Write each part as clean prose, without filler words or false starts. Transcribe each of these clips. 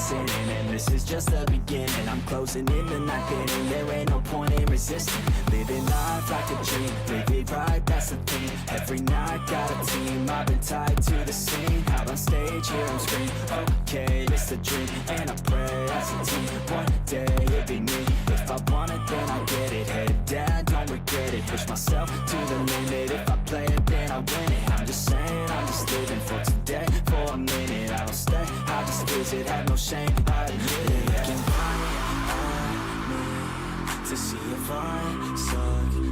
listening, and this is just the beginning. I'm closing in the night inning, there ain't no point in resisting. Living life like a dream, live it right, that's the thing. Every night got a team, I've been tied to the scene. Out on stage, here I'm scream, okay, it's a dream. And I pray as a team, one day it'll be me. If I want it, then I get it. Head down, don't regret it. Push myself to the limit. If I play it, then I win it. I'm just saying, I'm just living for today, for a minute. I don't stay, I just visit, have no shame, I admit it. Looking right at me to see if I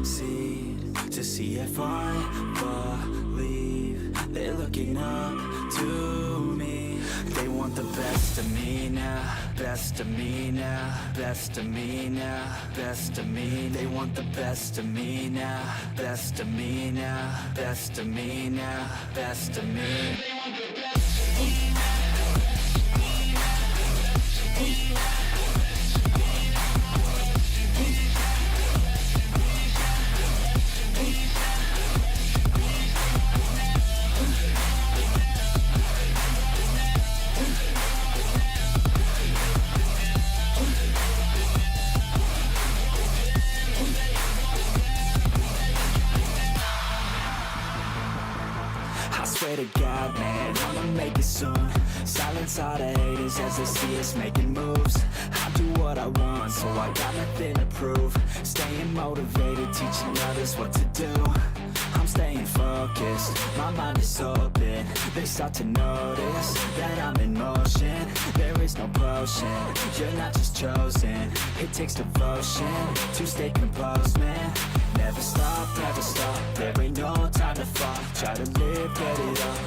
succeed, to see if I believe. They're looking up to me. They want the best of me now, best of me now, best of me now, best of me. They want the best of me now, best of me now, best of me now, best of me. They want the best of me now. Swear to God, man, I'ma make it soon. Silence all the haters as they see us making moves. I do what I want, so I got nothing to prove. Staying motivated, teaching others what to do. I'm staying focused, my mind is open. They start to notice that I'm in motion. There is no potion, you're not just chosen. It takes devotion to stay composed, man. Never stop, there ain't no time to fall. Try to live, get it up.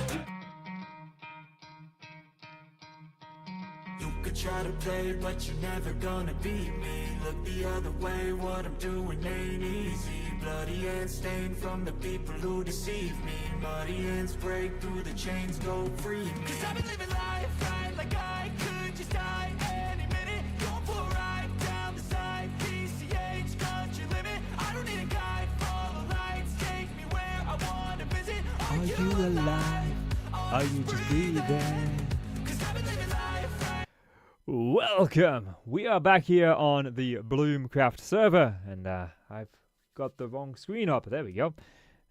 You could try to play, but you're never gonna beat me. Look the other way, what I'm doing ain't easy. Bloody hands stained from the people who deceive me. Muddy hands break through the chains, go free me. Cause I've been living life right like I could just die any minute. Going for a ride down the side, PCH, country limit. I don't need a guide, follow lights, take me where I wanna visit. Are you alive? Are you just breathing? Welcome! We are back here on the Bloomcraft server, and I've got the wrong screen up. There we go.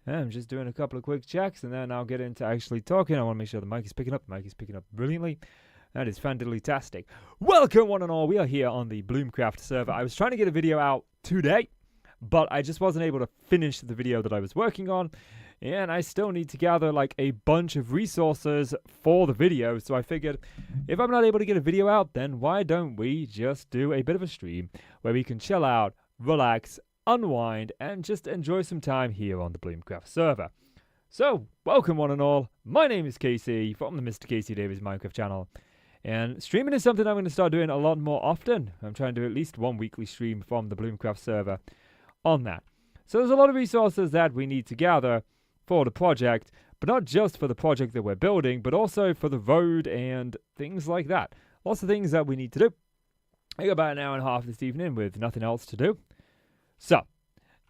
I'm just doing a couple of quick checks, and then I'll get into actually talking. I want to make sure the mic is picking up. The mic is picking up brilliantly. That is fantastic. Welcome, one and all. We are here on the Bloomcraft server. I was trying to get a video out today, but I just wasn't able to finish the video that I was working on. And I still need to gather like a bunch of resources for the video. So I figured if I'm not able to get a video out, then why don't we just do a bit of a stream where we can chill out, relax, unwind, and just enjoy some time here on the Bloomcraft server. So welcome one and all. My name is Casey from the Mr. Casey Davis Minecraft channel. And streaming is something I'm going to start doing a lot more often. I'm trying to do at least one weekly stream from the Bloomcraft server on that. So there's a lot of resources that we need to gather for the project, but not just for the project that we're building, but also for the road and things like that. Lots of things that we need to do. I got about an hour and a half this evening with nothing else to do. So,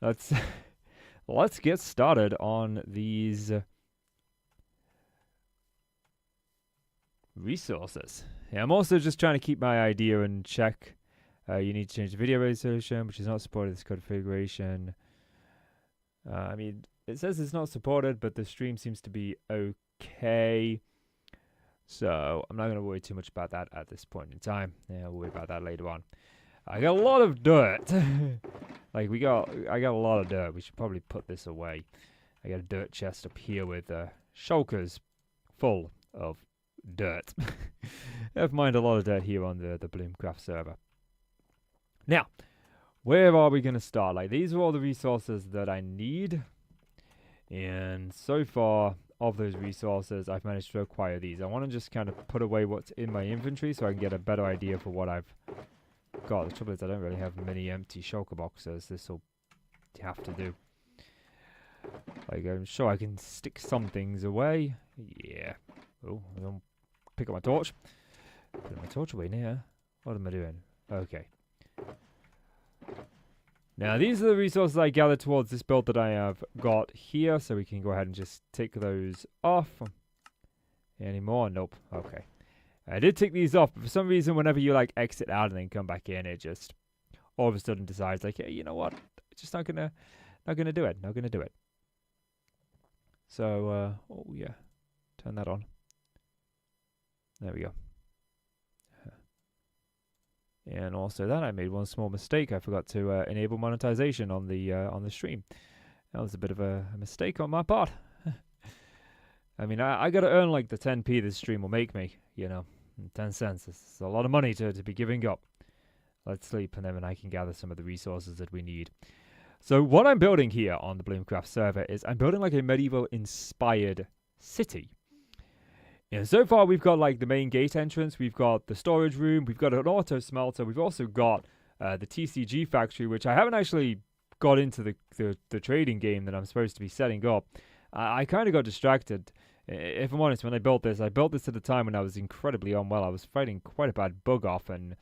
let's get started on these resources. Yeah, I'm also just trying to keep my idea in check. You need to change the video resolution, which is not supported in this configuration. I mean, it says it's not supported, but the stream seems to be okay. So I'm not going to worry too much about that at this point in time. Yeah, we'll worry about that later on. I got a lot of dirt. I got a lot of dirt. We should probably put this away. I got a dirt chest up here with shulkers full of dirt. Never mind, a lot of dirt here on the Bloomcraft server. Now, where are we going to start? Like, these are all the resources that I need. And so far, of those resources, I've managed to acquire these. I want to just kind of put away what's in my inventory so I can get a better idea for what I've got. The trouble is I don't really have many empty shulker boxes. This will have to do. Like, I'm sure I can stick some things away. Yeah. Oh, I don't pick up my torch. Put my torch away now. What am I doing? Okay. Now, these are the resources I gathered towards this build that I have got here, so we can go ahead and just take those off. Any more? Nope. Okay. I did tick these off, but for some reason, whenever you like exit out and then come back in, it just all of a sudden decides like, hey, you know what? It's just not gonna do it. Not gonna do it. So, oh yeah, turn that on. There we go. And also that I made one small mistake. I forgot to enable monetization on the stream. That was a bit of a mistake on my part. I mean, I got to earn like the 10p this stream will make me, you know, 10 cents. It's a lot of money to be giving up. Let's sleep, and then I can gather some of the resources that we need. So what I'm building here on the Bloomcraft server is I'm building like a medieval-inspired city. And so far we've got like the main gate entrance, we've got the storage room, we've got an auto smelter, we've also got the TCG factory, which I haven't actually got into the trading game that I'm supposed to be setting up. I kind of got distracted. If I'm honest, when I built this at a time when I was incredibly unwell. I was fighting quite a bad bug off, and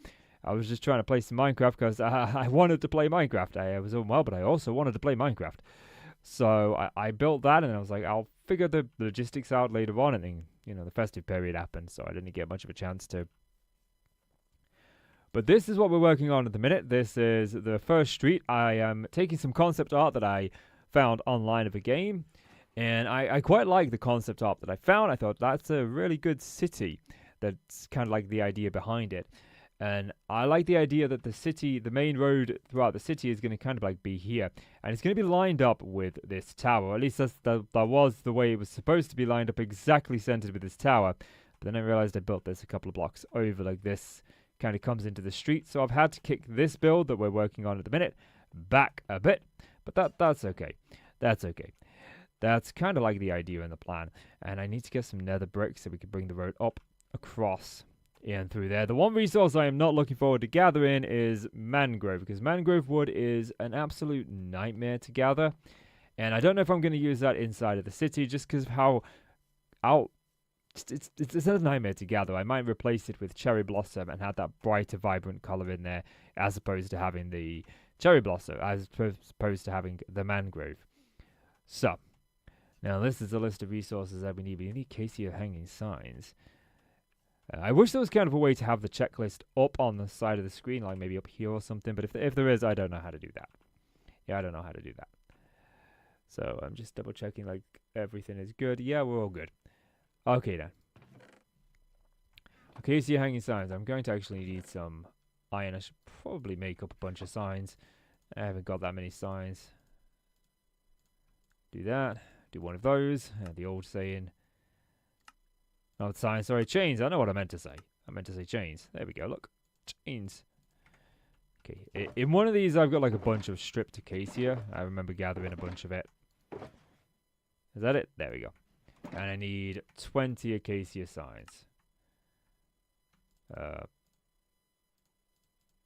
I was just trying to play some Minecraft because I wanted to play Minecraft. I was unwell, but I also wanted to play Minecraft. So I built that, and I was like, I'll figure the logistics out later on, and then, you know, the festive period happened, so I didn't get much of a chance to. But this is what we're working on at the minute. This is the first street. I am taking some concept art that I found online of a game, and I quite like the concept art that I found. I thought that's a really good city. That's kind of like the idea behind it. And I like the idea that the main road throughout the city is going to kind of like be here. And it's going to be lined up with this tower. At least that was the way it was supposed to be, lined up exactly centered with this tower. But then I realized I built this a couple of blocks over, like this kind of comes into the street. So I've had to kick this build that we're working on at the minute back a bit. But that's okay. That's okay. That's kind of like the idea and the plan. And I need to get some nether bricks so we can bring the road up across and through there. The one resource I am not looking forward to gathering is mangrove, because mangrove wood is an absolute nightmare to gather, and I don't know if I'm going to use that inside of the city just because of how it's a nightmare to gather. I might replace it with cherry blossom and have that brighter, vibrant color in there, as opposed to having the cherry blossom, as opposed to having the mangrove. So now this is a list of resources that we need. We need acacia hanging signs. I wish there was kind of a way to have the checklist up on the side of the screen, like maybe up here or something. But if there is, I don't know how to do that. Yeah, I don't know how to do that. So I'm just double checking like everything is good. Yeah, we're all good. Okay then. Okay, so hanging signs. I'm going to actually need some iron. I should probably make up a bunch of signs. I haven't got that many signs. Do that. Do one of those. The old saying. Not signs, sorry, chains. I know what I meant to say. I meant to say chains. There we go, look. Chains. Okay, in one of these I've got like a bunch of stripped acacia. I remember gathering a bunch of it. Is that it? There we go. And I need 20 acacia signs.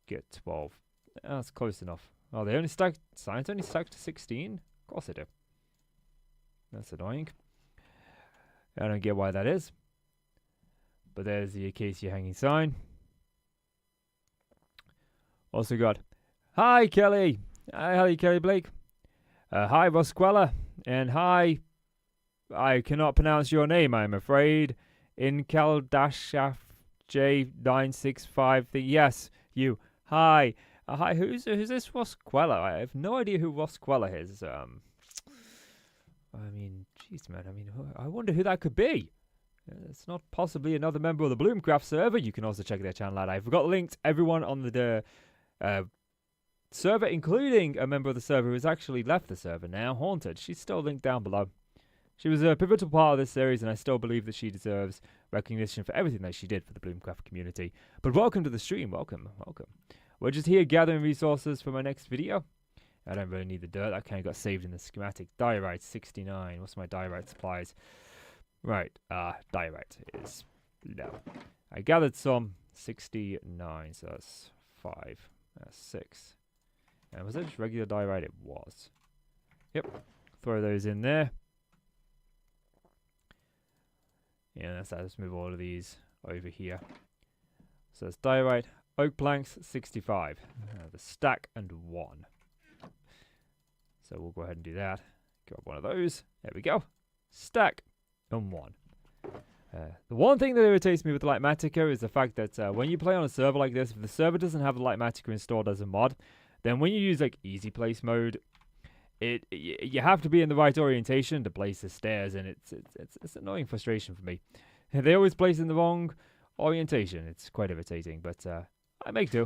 Get 12. That's close enough. Oh, they only stacked, signs only stacked to 16? Of course they do. That's annoying. I don't get why that is. But there's the acacia hanging sign. Also got, hi Kelly. Hi Kelly Blake. Hi Rosquella. And hi, I cannot pronounce your name, I'm afraid. Incaldashaf J965. Yes, you. Hi. Hi, who's this Rosquella? I have no idea who Rosquella is. I mean, jeez man, I wonder who that could be. It's not possibly another member of the Bloomcraft server. You can also check their channel out. I've got linked everyone on the server, including a member of the server who's actually left the server now, Haunted. She's still linked down below. She was a pivotal part of this series, and I still believe that she deserves recognition for everything that she did for the Bloomcraft community. But welcome to the stream. Welcome. Welcome. We're just here gathering resources for my next video. I don't really need the dirt. That kind of got saved in the schematic. Diorite 69. What's my diorite supplies? Right, diorite is low. I gathered some 69, so that's 5. That's 6. And was that just regular diorite? It was. Yep. Throw those in there. Yeah, that's that. Let's move all of these over here. So that's diorite, oak planks 65. The stack and 1. So we'll go ahead and do that. Grab one of those. There we go. Stack. And 1. The one thing that irritates me with Lightmatica is the fact that when you play on a server like this, if the server doesn't have Lightmatica installed as a mod, then when you use like easy place mode, you have to be in the right orientation to place the stairs, and it's annoying frustration for me. They always place in the wrong orientation. It's quite irritating, but I make do.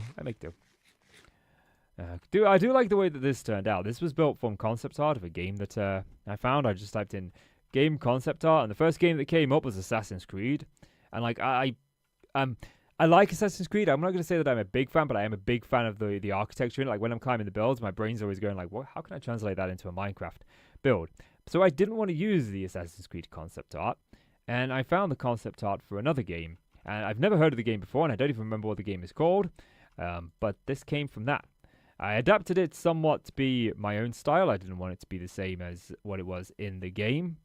I do like the way that this turned out. This was built from concept art of a game that I found. I just typed in game concept art, and the first game that came up was Assassin's Creed. And like I like Assassin's Creed. I'm not going to say that I'm a big fan, but I am a big fan of the architecture in it. Like when I'm climbing the builds, my brain's always going like, how can I translate that into a Minecraft build? So I didn't want to use the Assassin's Creed concept art, and I found the concept art for another game. And I've never heard of the game before, and I don't even remember what the game is called. But this came from that. I adapted it somewhat to be my own style. I didn't want it to be the same as what it was in the game.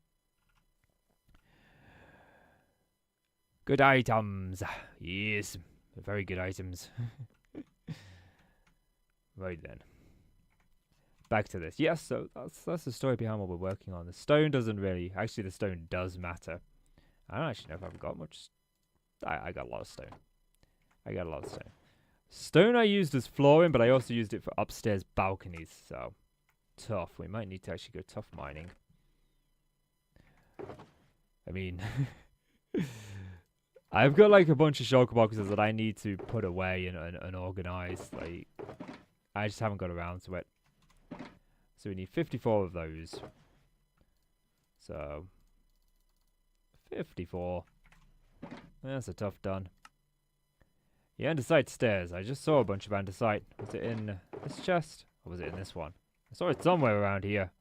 Good items. Yes, very good items. Right then. Back to this. Yes, so that's the story behind what we're working on. The stone doesn't really... Actually, the stone does matter. I don't actually know if I've got much... I got a lot of stone. Stone I used as flooring, but I also used it for upstairs balconies, so... Tough. We might need to actually go tough mining. I mean... I've got like a bunch of shulker boxes that I need to put away and organize. Like, I just haven't got around to it. So we need 54 of those. So 54. That's a tough done. The andesite stairs. I just saw a bunch of andesite. Was it in this chest? Or was it in this one? I saw it somewhere around here.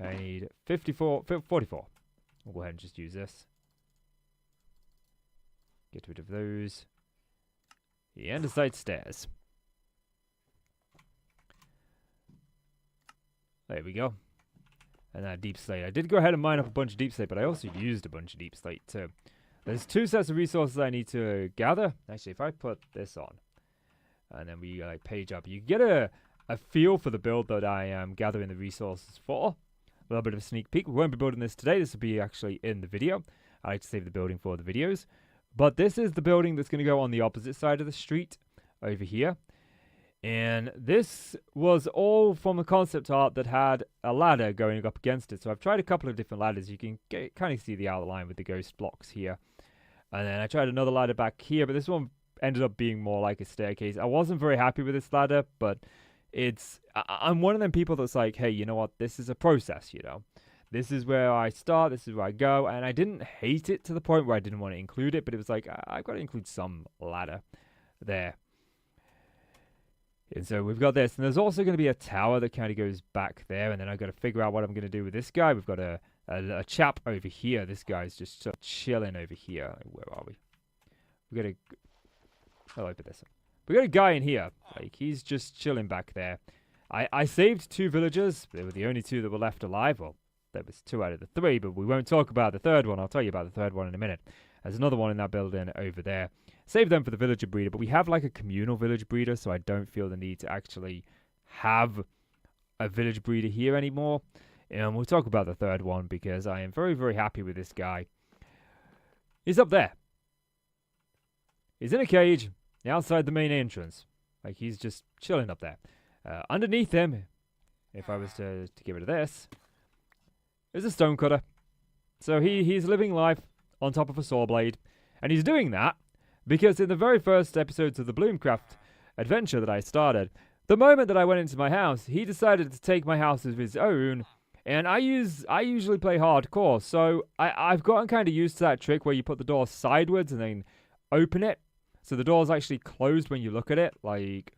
I need 44. We'll go ahead and just use this. Get rid of those. The andesite stairs. There we go. And that deep slate. I did go ahead and mine up a bunch of deep slate, but I also used a bunch of deep slate too. There's 2 sets of resources I need to gather. Actually, if I put this on, and then we like page up, you get a feel for the build that I am gathering the resources for. A little bit of a sneak peek. We won't be building this today. This will be actually in the video. I like to save the building for the videos. But this is the building that's going to go on the opposite side of the street over here. And this was all from a concept art that had a ladder going up against it. So I've tried a couple of different ladders. You can kind of see the outline with the ghost blocks here. And then I tried another ladder back here, but this one ended up being more like a staircase. I wasn't very happy with this ladder, but I'm one of them people that's like, hey, you know what? This is a process, you know. This is where I start, this is where I go, and I didn't hate it to the point where I didn't want to include it, but it was like, I've got to include some ladder there. And so we've got this, and there's also going to be a tower that kind of goes back there, and then I've got to figure out what I'm going to do with this guy. We've got a chap over here. This guy's just sort of chilling over here. Where are we? We've got I'll open this up. We've got a guy in here. Like, he's just chilling back there. I saved 2 villagers. They were the only 2 that were left alive. Well, there was 2 out of the 3, but we won't talk about the 3rd one. I'll tell you about the 3rd one in a minute. There's another one in that building over there. Save them for the villager breeder, but we have like a communal village breeder, so I don't feel the need to actually have a village breeder here anymore. And we'll talk about the 3rd one because I am very, very happy with this guy. He's up there. He's in a cage outside the main entrance. Like, he's just chilling up there. Underneath him, if I was to get rid of this, is a stonecutter. So he's living life on top of a saw blade. And he's doing that because in the very first episodes of the Bloomcraft adventure that I started, the moment that I went into my house, he decided to take my house as his own. And I usually play hardcore, so I've gotten kind of used to that trick where you put the door sideways and then open it. So the door's actually closed when you look at it. Like,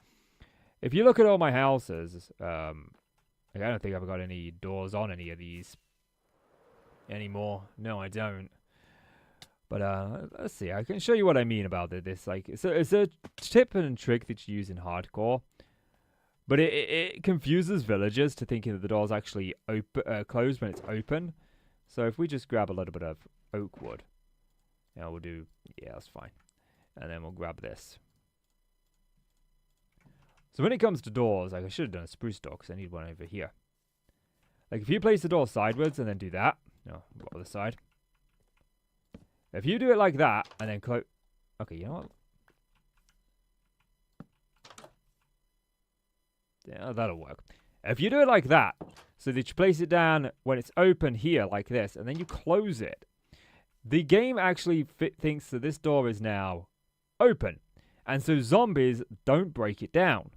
if you look at all my houses, I don't think I've got any doors on any of these anymore. No, I don't. But let's see. I can show you what I mean about this. Like, it's a tip and trick that you use in hardcore, but it confuses villagers to thinking that the door's actually closed when it's open. So if we just grab a little bit of oak wood, we'll do, yeah, that's fine. And then we'll grab this. So when it comes to doors, like, I should have done a spruce door because I need one over here. Like, if you place the door sideways and then do that, no, go other side. If you do it like that, and then close... Okay, you know what? Yeah, that'll work. If you do it like that, so that you place it down when it's open here, like this, and then you close it, the game actually thinks that this door is now open. And so zombies don't break it down.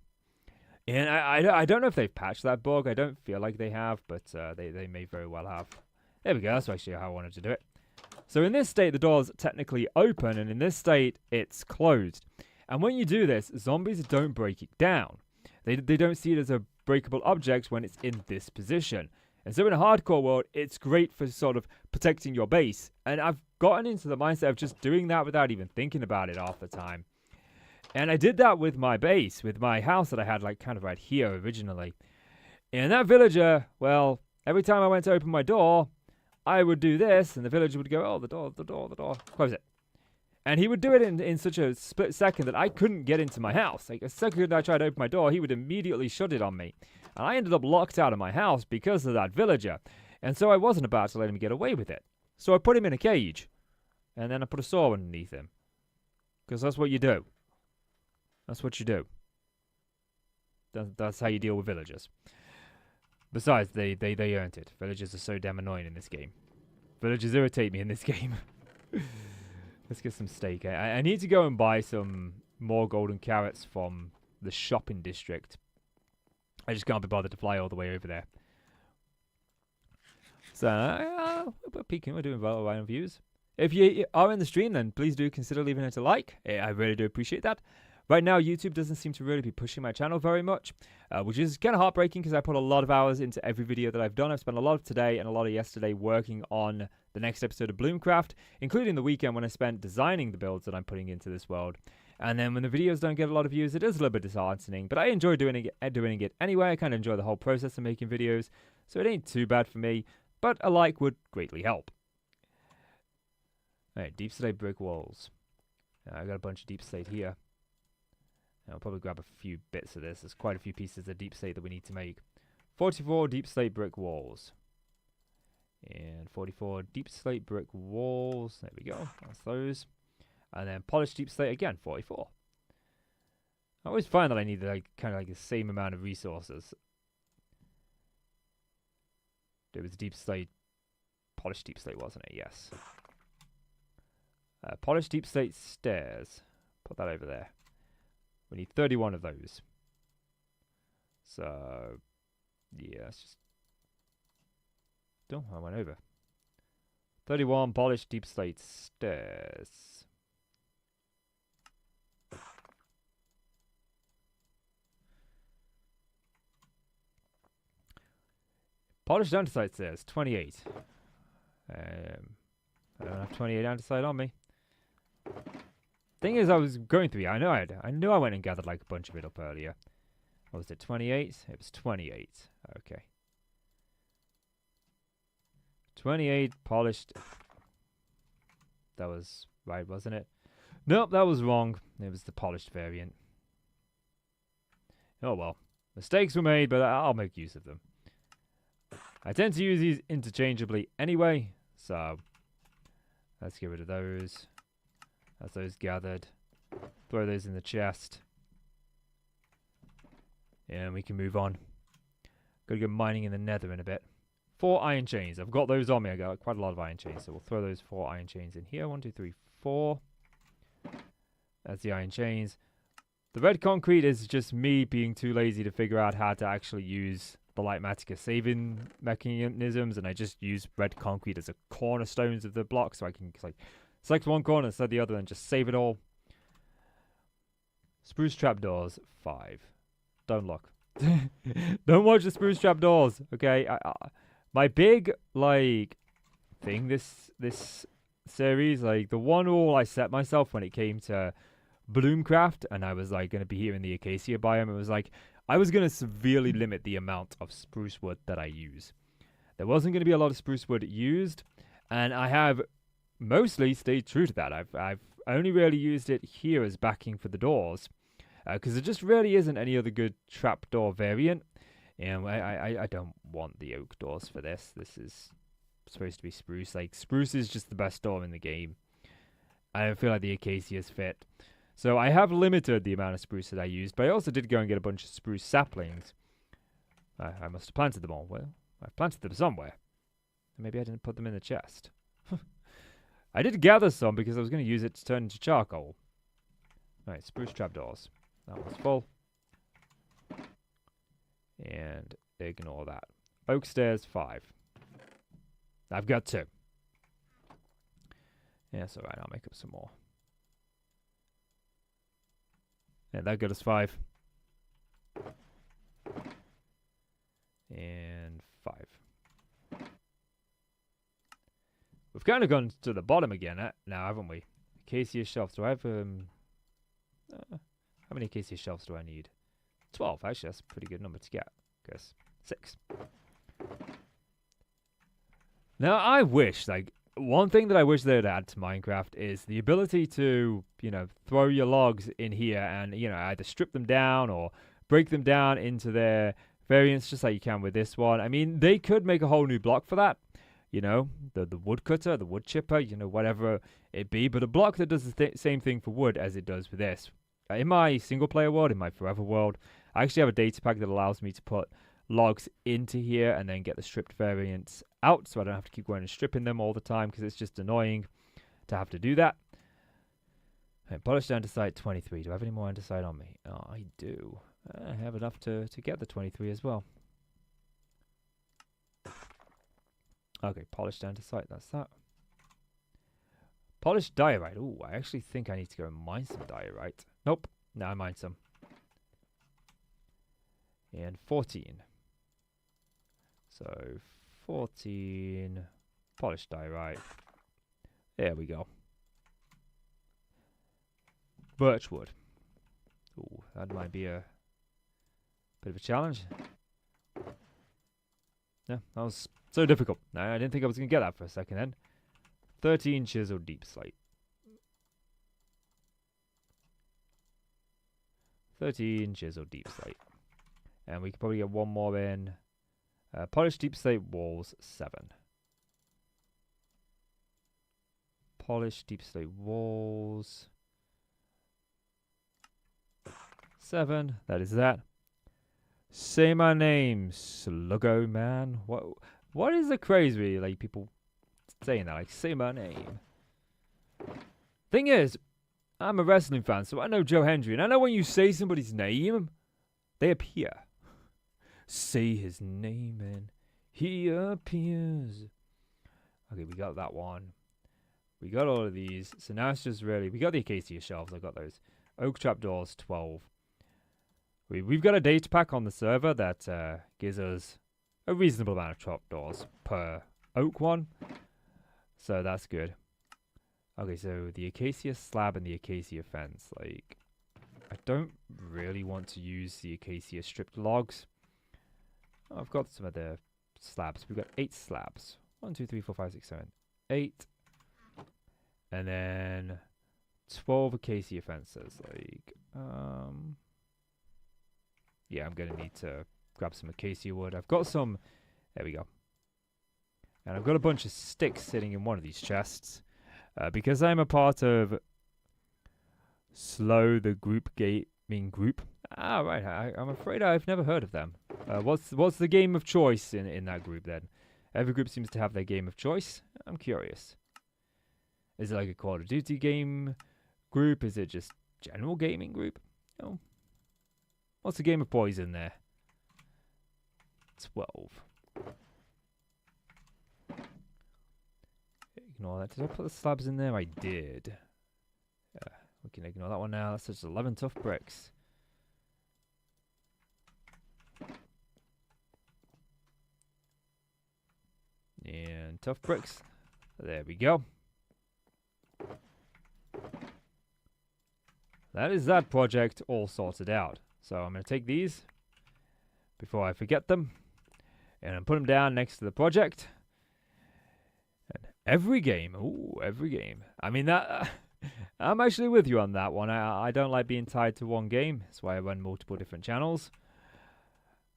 And I don't know if they've patched that bug. I don't feel like they have, but they may very well have. There we go. That's actually how I wanted to do it. So in this state, the door's technically open, and in this state, it's closed. And when you do this, zombies don't break it down. They don't see it as a breakable object when it's in this position. And so in a hardcore world, it's great for sort of protecting your base. And I've gotten into the mindset of just doing that without even thinking about it half the time. And I did that with my base, with my house that I had like kind of right here originally. And that villager, well, every time I went to open my door, I would do this, and the villager would go, oh, the door, close it. And he would do it in such a split second that I couldn't get into my house. Like, a second I tried to open my door, he would immediately shut it on me. And I ended up locked out of my house because of that villager. And so I wasn't about to let him get away with it. So I put him in a cage. And then I put a saw underneath him. Because that's what you do. That's what you do. That's how you deal with villagers. Besides, they earned it. Villagers are so damn annoying in this game. Villagers irritate me in this game. Let's get some steak. I need to go and buy some more golden carrots from the shopping district. I just can't be bothered to fly all the way over there. So, we're peeking. We're doing well on views. If you are in the stream, then please do consider leaving it a like. I really do appreciate that. Right now, YouTube doesn't seem to really be pushing my channel very much, which is kind of heartbreaking because I put a lot of hours into every video that I've done. I've spent a lot of today and a lot of yesterday working on the next episode of Bloomcraft, including the weekend when I spent designing the builds that I'm putting into this world. And then when the videos don't get a lot of views, it is a little bit disheartening, but I enjoy doing it anyway. I kind of enjoy the whole process of making videos, so it ain't too bad for me, but a like would greatly help. Alright, deep slate brick walls. I got a bunch of deep slate here. I'll probably grab a few bits of this. There's quite a few pieces of deep slate that we need to make. 44 deep slate brick walls. And 44 deep slate brick walls. There we go. That's those. And then polished deep slate again, 44. I always find that I need like kind of like the same amount of resources. It was deep slate, polished deep slate, wasn't it? Yes. Polished deep slate stairs. Put that over there. We need 31 of those. So, yeah, let's just... Oh, I went over. 31 polished deep slate stairs. Polished andesite stairs, 28. I don't have 28 andesite on me. Thing is, I was going through. I knew I went and gathered like a bunch of it up earlier. What was it? 28. It was 28. Okay. 28 polished. That was right, wasn't it? Nope, that was wrong. It was the polished variant. Oh well, mistakes were made, but I'll make use of them. I tend to use these interchangeably anyway, so let's get rid of those. That's those gathered. Throw those in the chest. And we can move on. Gotta go mining in the nether in a bit. 4 iron chains. I've got those on me. I got quite a lot of iron chains. So we'll throw those 4 iron chains in here. 1, 2, 3, 4. That's the iron chains. The red concrete is just me being too lazy to figure out how to actually use the Lightmatica saving mechanisms. And I just use red concrete as a cornerstones of the block. So I can like select one corner instead of the other and just save it all. Spruce trapdoors, 5. Don't look. Don't watch the spruce trapdoors, okay? My big, like, thing this series, like, the one rule I set myself when it came to Bloomcraft, and I was, like, going to be here in the acacia biome, it was, like, I was going to severely limit the amount of spruce wood that I use. There wasn't going to be a lot of spruce wood used, and I have mostly stayed true to that. I've only really used it here as backing for the doors, because there just really isn't any other good trapdoor variant. And I don't want the oak doors for this. This is supposed to be spruce. Like, spruce is just the best door in the game. I feel like the acacias fit. So I have limited the amount of spruce that I used, but I also did go and get a bunch of spruce saplings. I must have planted them all. Well, I planted them somewhere. Maybe I didn't put them in the chest. I did gather some because I was going to use it to turn into charcoal. Alright, spruce trapdoors. That one's full. And ignore that. Oak stairs, 5. I've got 2. Yeah, that's alright, I'll make up some more. Yeah, that got us 5. And 5. We've kind of gone to the bottom again now, haven't we? Acacia shelves. Do I have, how many acacia shelves do I need? 12, actually, that's a pretty good number to get. I guess 6. Now, I wish, like, one thing that I wish they'd add to Minecraft is the ability to, you know, throw your logs in here and, you know, either strip them down or break them down into their variants, just like you can with this one. I mean, they could make a whole new block for that. You know, the wood cutter, the wood chipper, you know, whatever it be. But a block that does the same thing for wood as it does for this. In my single player world, in my forever world, I actually have a data pack that allows me to put logs into here and then get the stripped variants out, so I don't have to keep going and stripping them all the time because it's just annoying to have to do that. Okay, polish andesite 23. Do I have any more andesite on me? Oh, I do. I have enough to get the 23 as well. Okay, polished andesite, that's that. Polished diorite. Ooh, I actually think I need to go and mine some diorite. Nope, no, I mined some. And 14. So, 14 polished diorite. There we go. Birchwood. Ooh, that might be a bit of a challenge. Yeah, that was so difficult. I didn't think I was going to get that for a second then. 13 chisel deep slate. 13 chisel deep slate. And we could probably get one more in. Polished deep slate walls, 7. Polished deep slate walls, 7. That is that. Say my name, Sluggo Man. What is the craze really? Like people saying that, like say my name. Thing is, I'm a wrestling fan, so I know Joe Hendry, and I know when you say somebody's name, they appear. Say his name and he appears. Okay, we got that one. We got all of these. So now it's just really, we got the acacia shelves. I got those. Oak trapdoors, 12. We've got a data pack on the server that gives us a reasonable amount of trapdoors per oak one. So that's good. Okay, so the acacia slab and the acacia fence. Like, I don't really want to use the acacia stripped logs. Oh, I've got some of the slabs. We've got 8 slabs. 1, 2, 3, 4, 5, 6, 7, 8. And then 12 acacia fences. Like, yeah, I'm going to need to grab some acacia wood. I've got some. There we go. And I've got a bunch of sticks sitting in one of these chests. Because I'm a part of Slow the Group Gaming Group. Ah, right. I'm afraid I've never heard of them. What's the game of choice in that group then? Every group seems to have their game of choice. I'm curious. Is it like a Call of Duty game group? Is it just general gaming group? Oh. What's the game of poison there? 12. Ignore that. Did I put the slabs in there? I did. We can ignore that one now. That's just 11 tough bricks. And tough bricks. There we go. That is that project all sorted out. So I'm going to take these before I forget them and put them down next to the project. And every game. Ooh, every game. I mean, that I'm actually with you on that one. I don't like being tied to one game. That's why I run multiple different channels.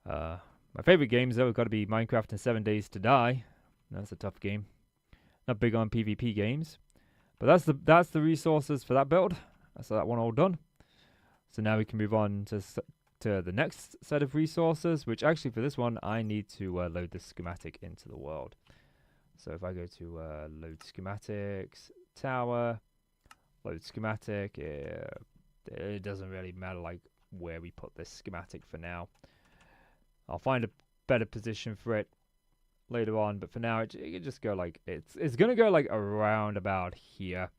My favorite games, though, have got to be Minecraft and 7 Days to Die. That's a tough game. Not big on PvP games. But that's the resources for that build. So that one all done. So now we can move on to the next set of resources, which actually for this one I need to load the schematic into the world. So if I go to load schematics, tower, load schematic, it doesn't really matter like where we put this schematic for now. I'll find a better position for it later on, but for now it can just go like it's gonna go like around about here.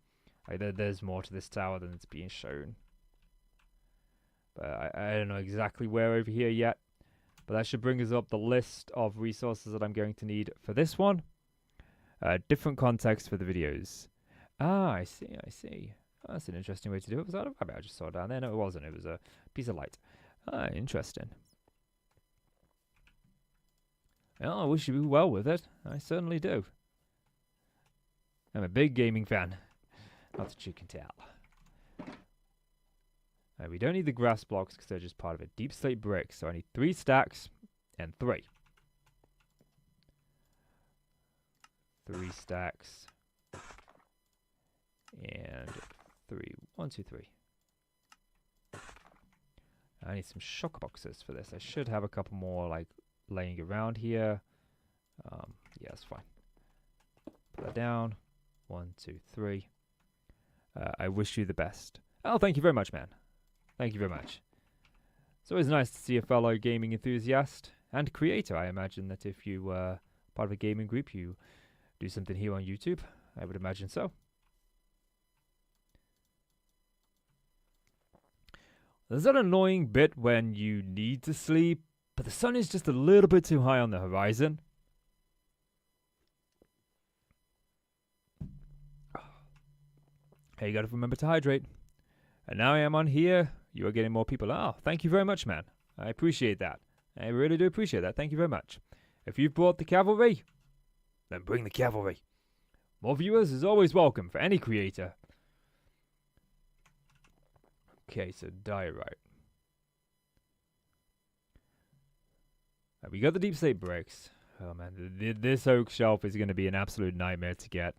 Like there's more to this tower than it's being shown, but I don't know exactly where over here yet. But that should bring us up the list of resources that I'm going to need for this one. Different context for the videos. Ah, I see. Oh, that's an interesting way to do it. Was that a rabbit I just saw down there? No, it wasn't. It was a piece of light. Ah, interesting. Oh, I wish you do well with it. I certainly do. I'm a big gaming fan. Not that you can tell. We don't need the grass blocks because they're just part of it. Deep slate bricks. So I need 3 stacks and 3. 3 stacks and 3. 1, 2, 3. I need some shock boxes for this. I should have a couple more like laying around here. Yeah, that's fine. Put that down. 1, 2, 3. I wish you the best. Oh, thank you very much, man. Thank you very much. It's always nice to see a fellow gaming enthusiast and creator. I imagine that if you were part of a gaming group, you do something here on YouTube. I would imagine so. There's that annoying bit when you need to sleep, but the sun is just a little bit too high on the horizon. Hey, you gotta remember to hydrate. And now I am on here. You are getting more people. Oh, thank you very much, man. I appreciate that. I really do appreciate that. Thank you very much. If you've brought the cavalry, then bring the cavalry. More viewers is always welcome for any creator. Okay, so diorite. We got the deep slate bricks. Oh man, this oak shelf is going to be an absolute nightmare to get.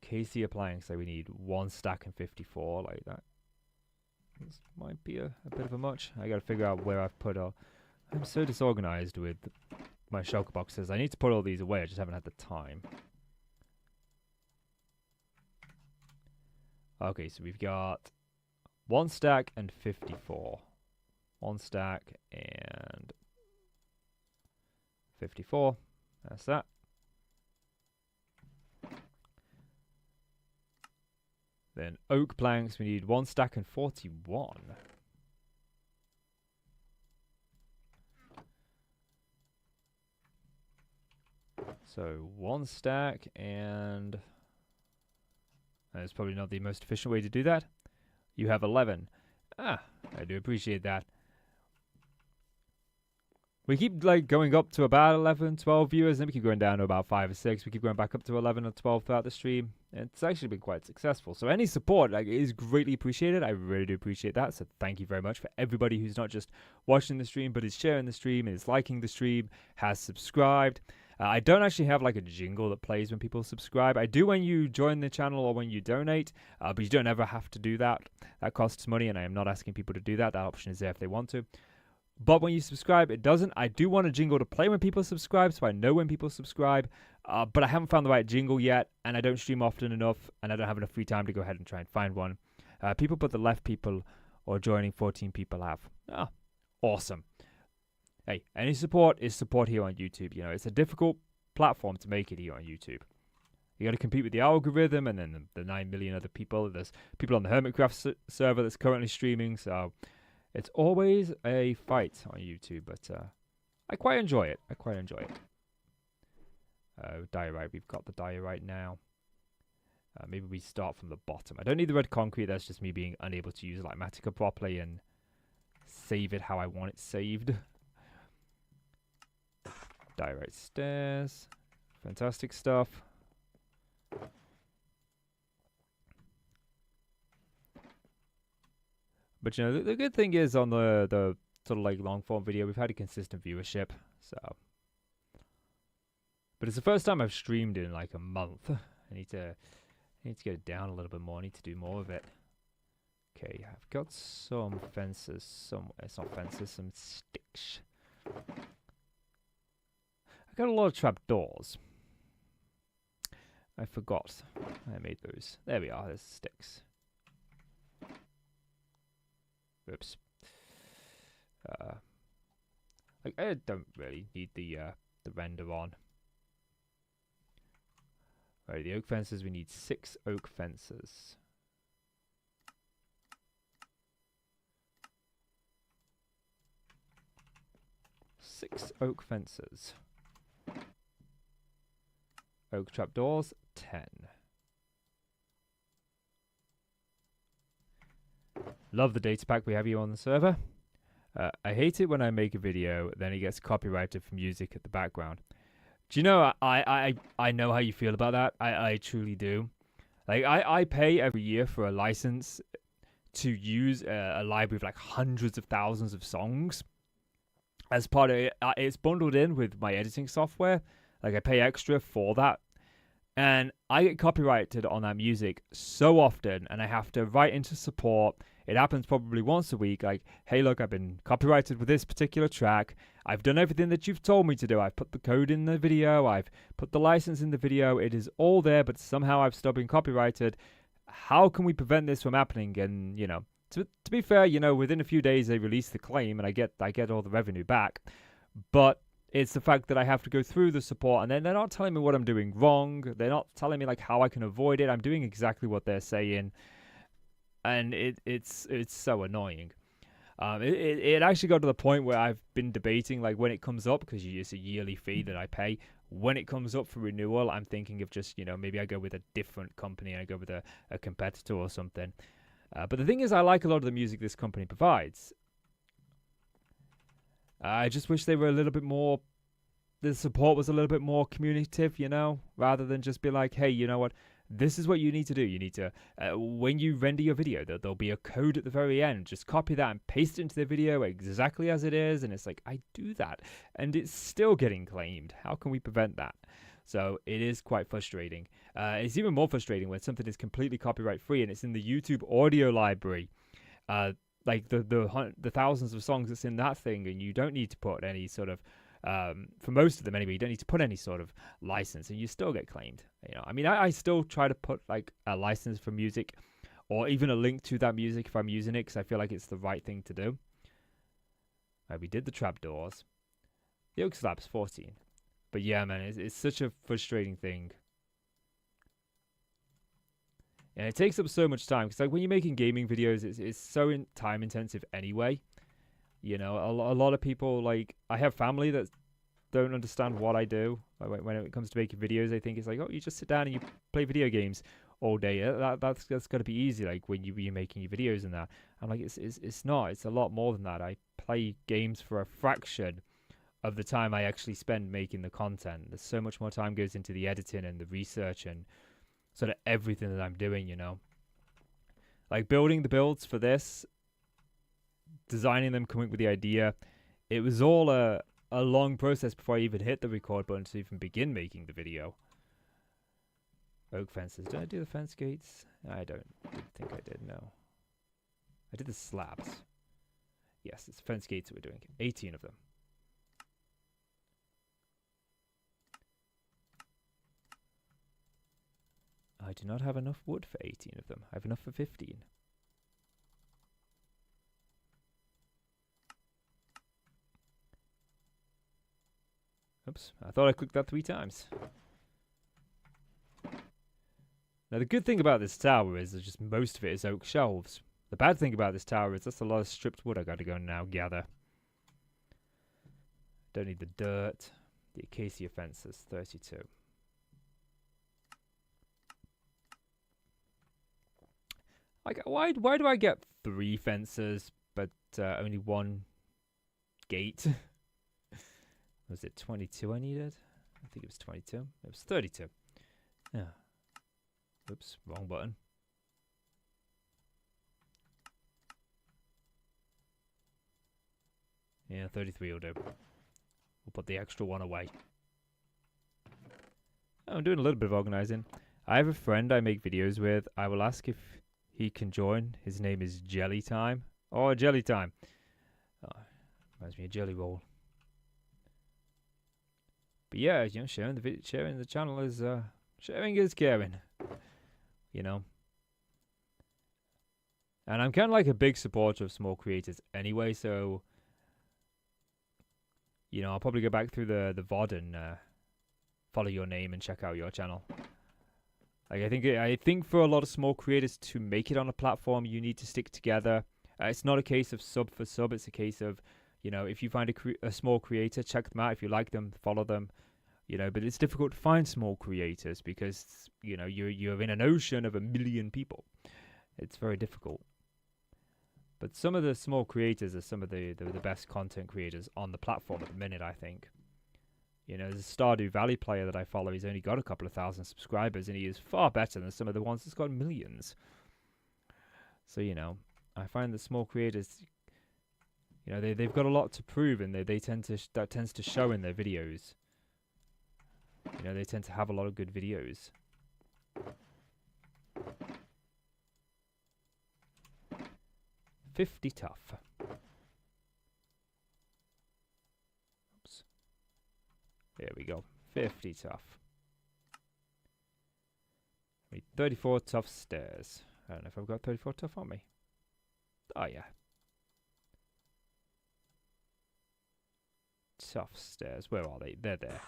Acacia planks, so we need 1 stack and 54 like that. This might be a bit of a much. I got to figure out where I've put all. I'm so disorganized with my shulker boxes. I need to put all these away. I just haven't had the time. Okay, so we've got 1 stack and 54. 1 stack and 54. That's that. Then oak planks, we need 1 stack and 41. So 1 stack and it's probably not the most efficient way to do that. You have 11. Ah, I do appreciate that. We keep like going up to about 11, 12 viewers, then we keep going down to about 5 or 6. We keep going back up to 11 or 12 throughout the stream. It's actually been quite successful. So any support like is greatly appreciated. I really do appreciate that. So thank you very much for everybody who's not just watching the stream, but is sharing the stream, is liking the stream, has subscribed. I don't actually have like a jingle that plays when people subscribe. I do when you join the channel or when you donate, but you don't ever have to do that. That costs money, and I am not asking people to do that. That option is there if they want to. But when you subscribe, it doesn't. I do want a jingle to play when people subscribe, so I know when people subscribe. But I haven't found the right jingle yet, and I don't stream often enough, and I don't have enough free time to go ahead and try and find one. People but the left people or joining 14 people have. Ah, awesome. Hey, any support is support here on YouTube. You know, it's a difficult platform to make it here on YouTube. You got to compete with the algorithm and then the 9 million other people. There's people on the Hermitcraft server that's currently streaming, so it's always a fight on YouTube. But I quite enjoy it. Diorite, we've got the diorite now. Maybe we start from the bottom. I don't need the red concrete. That's just me being unable to use Ligmatica properly and save it how I want it saved. Diorite stairs. Fantastic stuff. But you know, the good thing is on the sort of like long form video, we've had a consistent viewership. So, but it's the first time I've streamed in like a month. I need to get it down a little bit more. I need to do more of it. Okay, I've got some fences somewhere. It's not fences, some sticks. I got a lot of trapdoors. I forgot. I made those. There we are. There's sticks. Oops. I don't really need the render on. Right, the oak fences. We need 6 oak fences. Six oak fences. Oak trapdoors, 10. Love the data pack we have here on the server. I hate it when I make a video, then it gets copyrighted for music at the background. Do you know, I know how you feel about that. I truly do. Like, I pay every year for a license to use a library of like hundreds of thousands of songs. As part of it, it's bundled in with my editing software. Like, I pay extra for that. And I get copyrighted on that music so often, and I have to write into support. It happens probably once a week. Like, hey, look, I've been copyrighted with this particular track. I've done everything that you've told me to do. I've put the code in the video. I've put the license in the video. It is all there, but somehow I've still been copyrighted. How can we prevent this from happening? And, you know, to be fair, you know, within a few days they release the claim and I get all the revenue back. But it's the fact that I have to go through the support, and then they're not telling me what I'm doing wrong. They're not telling me like how I can avoid it. I'm doing exactly what they're saying, and it's so annoying. It actually got to the point where I've been debating, like, when it comes up, because it's a yearly fee that I pay. When it comes up for renewal, I'm thinking of just, you know, maybe I go with a different company and I go with a competitor or something. But the thing is, I like a lot of the music this company provides. I just wish they were a little bit more, the support was a little bit more communicative, you know, rather than just be like, hey, you know what, this is what you need to do. You need to, when you render your video, there'll be a code at the very end. Just copy that and paste it into the video exactly as it is. And it's like, I do that, and it's still getting claimed. How can we prevent that? So it is quite frustrating. It's even more frustrating when something is completely copyright free and it's in the YouTube audio library. Like the thousands of songs that's in that thing, and you don't need to put any sort of, for most of them anyway, you don't need to put any sort of license, and you still get claimed. You know, I mean, I still try to put like a license for music, or even a link to that music if I'm using it, because I feel like it's the right thing to do. We did the trapdoors. The oak slab's 14. But yeah, man, it's such a frustrating thing. And it takes up so much time, because like when you're making gaming videos, it's so time intensive anyway. You know, a lot of people, like, I have family that don't understand what I do. Like, when it comes to making videos, they think it's like, oh, you just sit down and you play video games all day. That's got to be easy, like when you're making your videos and that. I'm like, it's not. It's a lot more than that. I play games for a fraction of the time I actually spend making the content. There's so much more time goes into the editing and the research and sort of everything that I'm doing, you know. Like building the builds for this, designing them, coming up with the idea, it was all a long process before I even hit the record button to even begin making the video. Oak fences. Did I do the fence gates? I didn't think I did, no. I did the slabs. Yes, it's fence gates that we're doing. 18 of them. I do not have enough wood for 18 of them. I have enough for 15. Oops, I thought I clicked that 3 times. Now the good thing about this tower is that just most of it is oak shelves. The bad thing about this tower is that's a lot of stripped wood I gotta go now gather. Don't need the dirt. The acacia fences, 32. Like, why do I get 3 fences but only 1 gate? Was it 22 I needed? I think it was 22. It was 32. Yeah. Oops, wrong button. Yeah, 33 will do. We'll put the extra one away. Oh, I'm doing a little bit of organizing. I have a friend I make videos with. I will ask if he can join. His name is Jelly Time. Oh, Jelly Time. Oh, reminds me of Jelly Roll. But yeah, you know, sharing the channel is sharing is caring. You know. And I'm kind of like a big supporter of small creators anyway, so you know, I'll probably go back through the VOD and follow your name and check out your channel. Like I think for a lot of small creators to make it on a platform, you need to stick together. It's not a case of sub for sub. It's a case of, you know, if you find a small creator, check them out. If you like them, follow them. You know, but it's difficult to find small creators because, you know, you're in an ocean of 1 million people. It's very difficult. But some of the small creators are some of the best content creators on the platform at the minute, I think. You know, there's a Stardew Valley player that I follow. He's only got a couple of thousand subscribers, and he is far better than some of the ones that's got millions. So, you know, I find that small creators, you know, they've got a lot to prove, and they tend to that tends to show in their videos. You know, they tend to have a lot of good videos. $50 tough. Oops. There we go. 50 tough. I need 34 tough stairs. I don't know if I've got 34 tough on me. Oh yeah. Tough stairs. Where are they? They're there.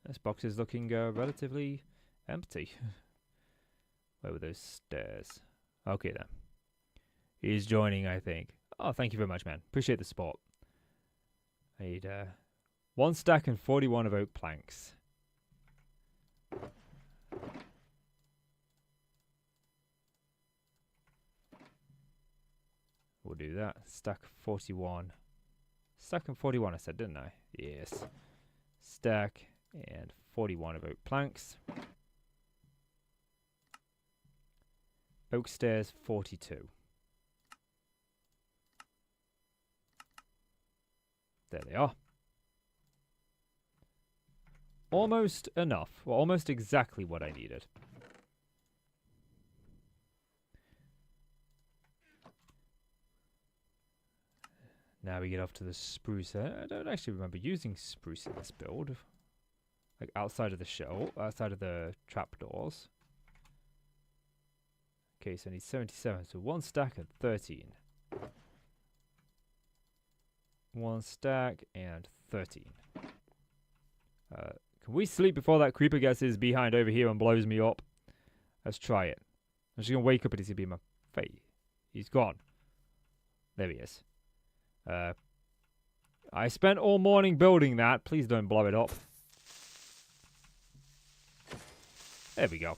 This box is looking relatively empty. Where were those stairs? Okay then. He's joining, I think. Oh, thank you very much, man. Appreciate the support. I need 1 stack and 41 of oak planks. We'll do that. Stack 41. Stack and 41 I said, didn't I? Yes. Stack and 41 of oak planks. Oak stairs 42. There they are. Almost enough. Well, almost exactly what I needed. Now we get off to the spruce. I don't actually remember using spruce in this build. Like outside of the shell, outside of the trapdoors. Okay, so I need 77. So 1 stack and 13. 1 stack and 13. Can we sleep before that creeper gets his behind over here and blows me up? Let's try it. I'm just going to wake up and he's going to be in my face. He's gone. There he is. I spent all morning building that. Please don't blow it up. There we go.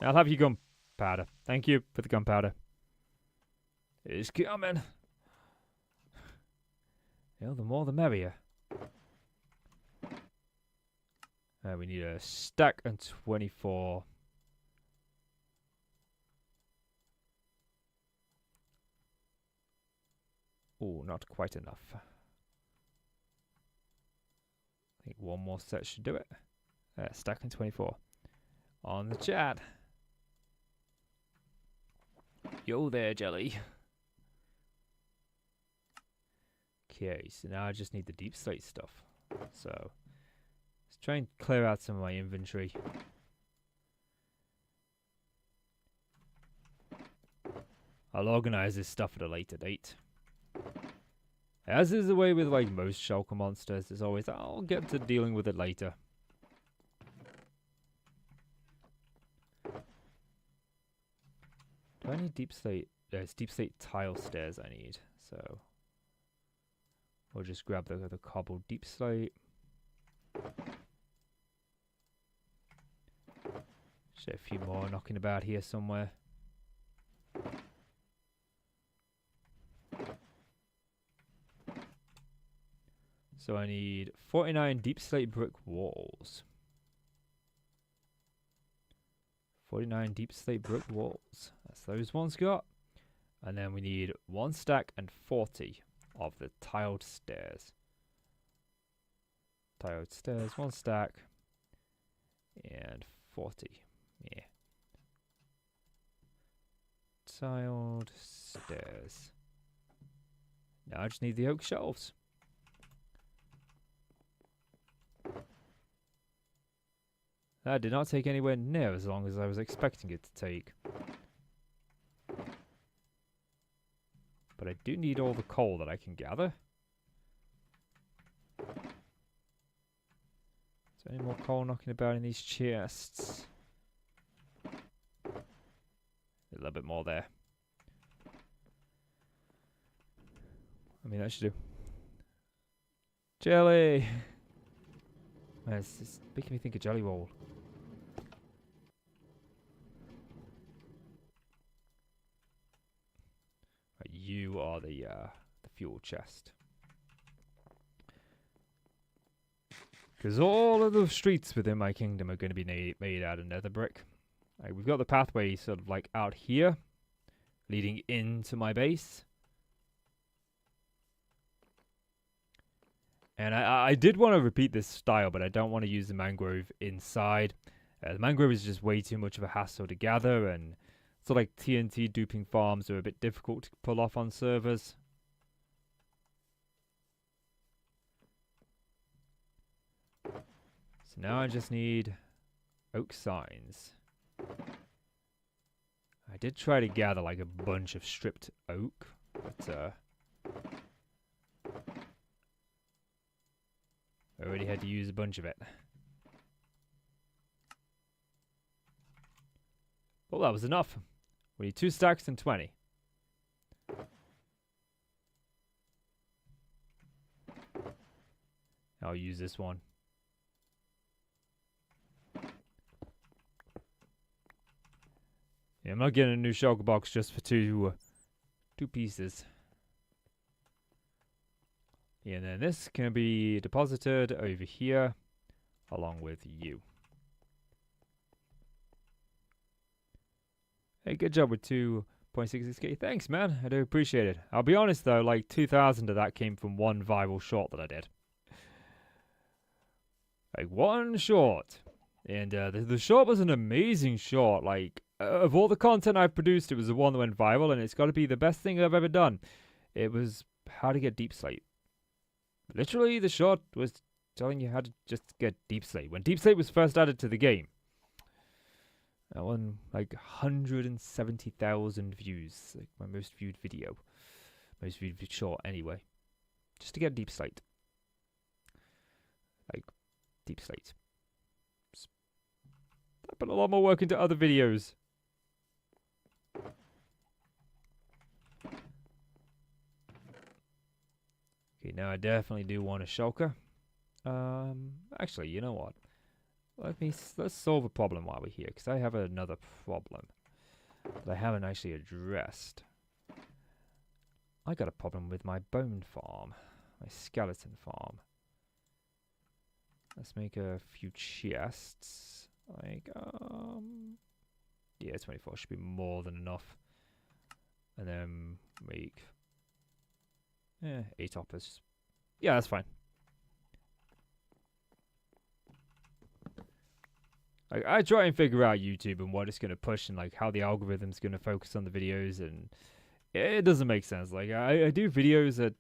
I'll have you gunpowder. Thank you for the gunpowder. It's coming. You know, the more the merrier. We need a stack and 24. Oh, not quite enough. I think 1 more set should do it. Stack and 24. On the chat. Yo there, Jelly. Okay, so now I just need the deep slate stuff. So, let's try and clear out some of my inventory. I'll organize this stuff at a later date. As is the way with like most shulker monsters, there's always, I'll get to dealing with it later. Do I need deep slate? It's deep slate tile stairs I need, so we'll just grab the cobbled deep slate. Just a few more knocking about here somewhere. So I need 49 deep slate brick walls. 49 deep slate brick walls. That's those ones got. And then we need 1 stack and 40 of the tiled stairs. tiled stairs, 1 stack, and 40. Yeah. Tiled stairs. Now I just need the oak shelves. That did not take anywhere near as long as I was expecting it to take. But I do need all the coal that I can gather. Is there any more coal knocking about in these chests? A little bit more there. I mean, that should do. Jelly! It's making me think of Jelly Roll. Right, you are the fuel chest. Because all of the streets within my kingdom are going to be made out of nether brick. We've got the pathway sort of like out here, leading into my base. And I did want to repeat this style, but I don't want to use the mangrove inside. The mangrove is just way too much of a hassle to gather, and sort of like TNT duping farms are a bit difficult to pull off on servers. So now I just need oak signs. I did try to gather like a bunch of stripped oak, but I already had to use a bunch of it. Well, that was enough. We need 2 stacks and 20. I'll use this one. Yeah, I'm not getting a new shulker box just for two pieces. Yeah, and then this can be deposited over here along with you. Hey, good job with 2.66k. Thanks, man. I do appreciate it. I'll be honest though, like 2,000 of that came from one viral short that I did. Like one short. And the short was an amazing short. Like, of all the content I've produced, it was the one that went viral, and it's got to be the best thing I've ever done. It was how to get deep slate. Literally, the short was telling you how to just get deep slate. When deep slate was first added to the game, that one, like 170,000 views. Like my most viewed video. Most viewed short, anyway. Just to get deep slate. Like, deep slate. I put a lot more work into other videos. Okay, now I definitely do want a shulker. Actually, you know what? Let's solve a problem while we're here, because I have another problem that I haven't actually addressed. I got a problem with my bone farm, my skeleton farm. Let's make a few chests. Like, yeah, 24 should be more than enough. And then make 8 hoppers. Yeah, that's fine. I try and figure out YouTube and what it's going to push and like how the algorithm's going to focus on the videos, and it doesn't make sense. Like I do videos that,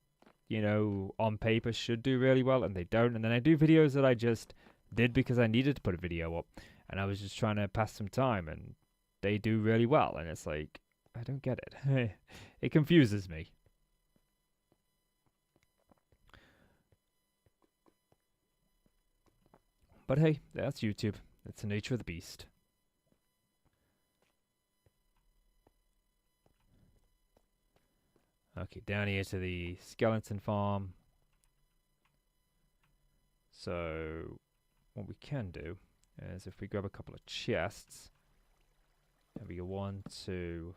you know, on paper should do really well, and they don't. And then I do videos that I just did because I needed to put a video up, and I was just trying to pass some time, and they do really well. And it's like, I don't get it. It confuses me. But hey, that's YouTube. That's the nature of the beast. Okay, down here to the skeleton farm. So, what we can do is if we grab a couple of chests. There we go, 1, 2.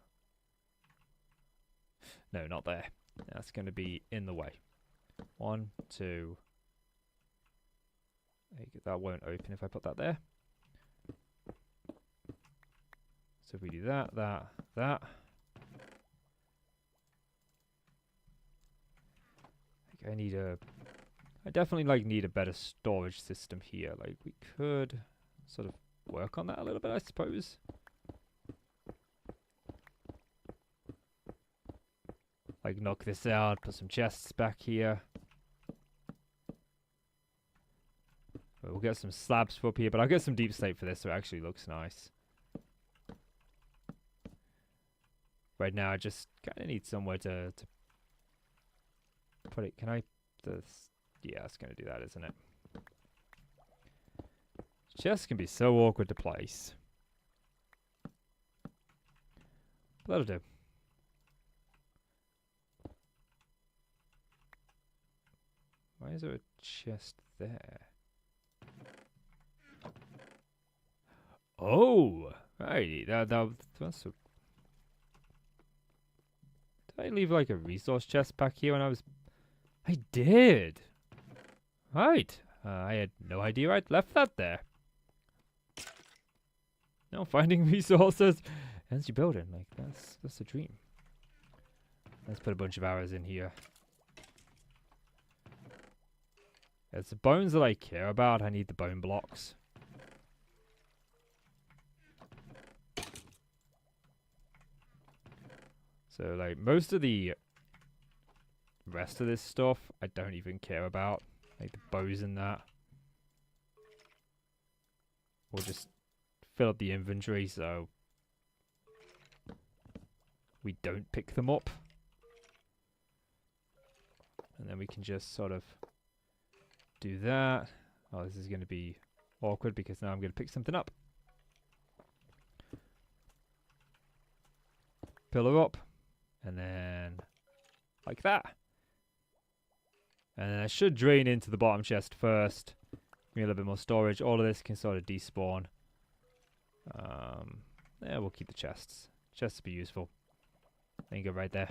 No, not there. That's going to be in the way. 1, 2. That won't open if I put that there. So if we do that, that. I need a I definitely like need a better storage system here. Like we could sort of work on that a little bit, I suppose. Like knock this out, put some chests back here. We'll get some slabs for up here, but I'll get some deep slate for this so it actually looks nice. Right now I just kind of need somewhere to put it. Can I... yeah, it's going to do that, isn't it? Chests can be so awkward to place. That'll do. Why is there a chest there? Oh! Right, that's a... Did I leave like a resource chest back here when I was... I did! Right. I had no idea I'd left that there. No, finding resources as you build it. Like, that's a dream. Let's put a bunch of arrows in here. It's the bones that I care about. I need the bone blocks. So, like, most of the rest of this stuff, I don't even care about. Like, the bows and that. We'll just fill up the inventory so we don't pick them up. And then we can just sort of do that. Oh, this is going to be awkward because now I'm going to pick something up. Pillar up. And then like that. And then I should drain into the bottom chest first. Give me a little bit more storage. All of this can sort of despawn. Yeah, we'll keep the chests. Chests will be useful. There you go, right there.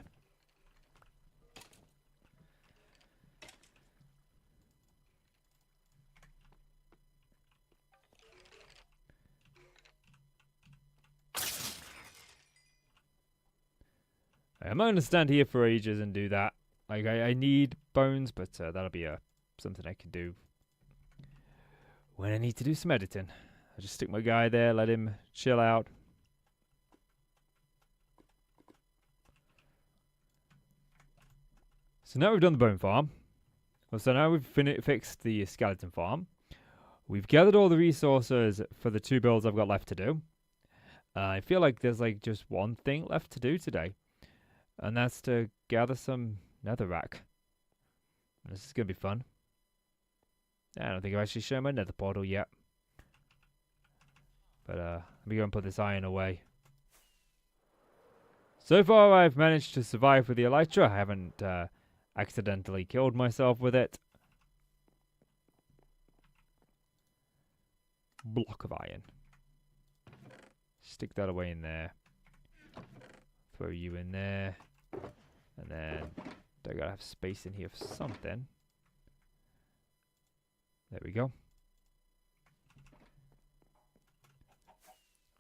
I'm not going to stand here for ages and do that. Like, I need bones, but that'll be something I can do when I need to do some editing. I just stick my guy there, let him chill out. So now we've done the bone farm. Well, so now we've fixed the skeleton farm. We've gathered all the resources for the 2 builds I've got left to do. I feel like there's like just one thing left to do today. And that's to gather some netherrack. This is going to be fun. I don't think I've actually shown my nether portal yet. But let me go and put this iron away. So far I've managed to survive with the elytra. I haven't accidentally killed myself with it. Block of iron. Stick that away in there. Throw you in there. And then I gotta have space in here for something. There we go.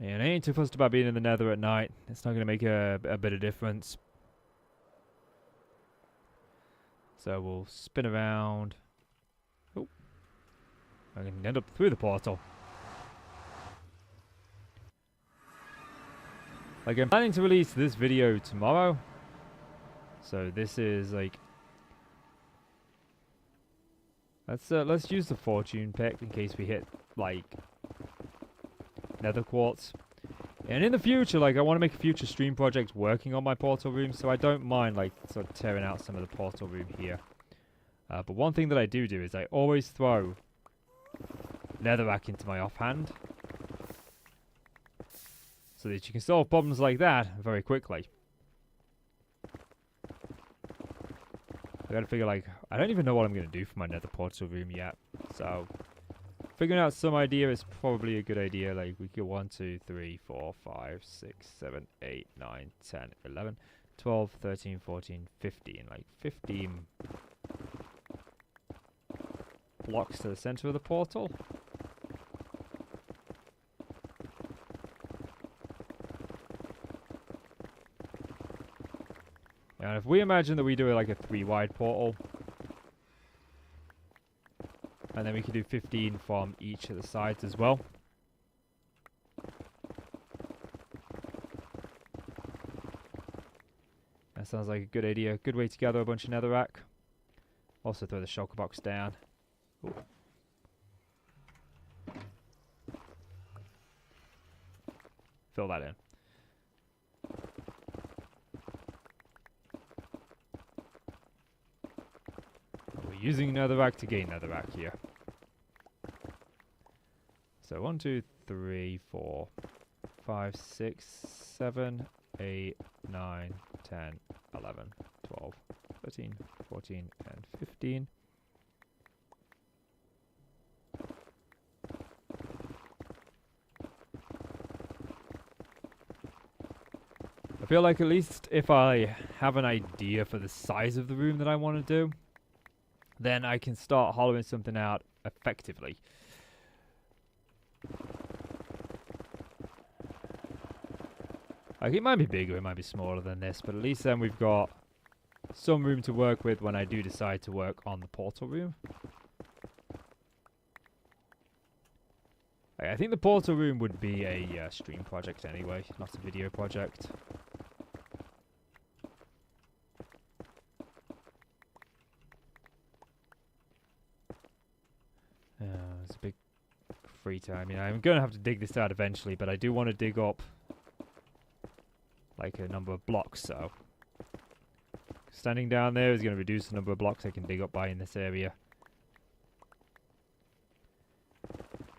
And I ain't too fussed about being in the nether at night. It's not gonna make a bit of difference. So we'll spin around. Oh, I can end up through the portal. Like, I'm planning to release this video tomorrow. So this is like, let's use the fortune pick in case we hit like nether quartz. And in the future, like, I want to make a future stream project working on my portal room, so I don't mind like sort of tearing out some of the portal room here. But one thing that I do is I always throw netherrack into my offhand, so that you can solve problems like that very quickly. I gotta figure, like, I don't even know what I'm gonna do for my nether portal room yet. So, figuring out some idea is probably a good idea. Like, we could 1, 2, 3, 4, 5, 6, 7, 8, 9, 10, 11, 12, 13, 14, 15. Like, 15 blocks to the center of the portal. And if we imagine that we do like a 3 wide portal, And then we can do 15 from each of the sides as well. That sounds like a good idea. Good way to gather a bunch of netherrack. Also throw the shulker box down. Ooh. Fill that in. We're using netherrack to gain netherrack here. So 1, 2, 3, 4, 5, 6, 7, 8, 9, 10, 11, 12, 13, 14, and 15. I feel like at least if I have an idea for the size of the room that I want to do, then I can start hollowing something out effectively. Like, it might be bigger, it might be smaller than this, but at least then we've got some room to work with when I do decide to work on the portal room. I think the portal room would be a stream project anyway, not a video project. It's a big free time. I'm going to have to dig this out eventually, but I do want to dig up like a number of blocks, so standing down there is going to reduce the number of blocks I can dig up by in this area.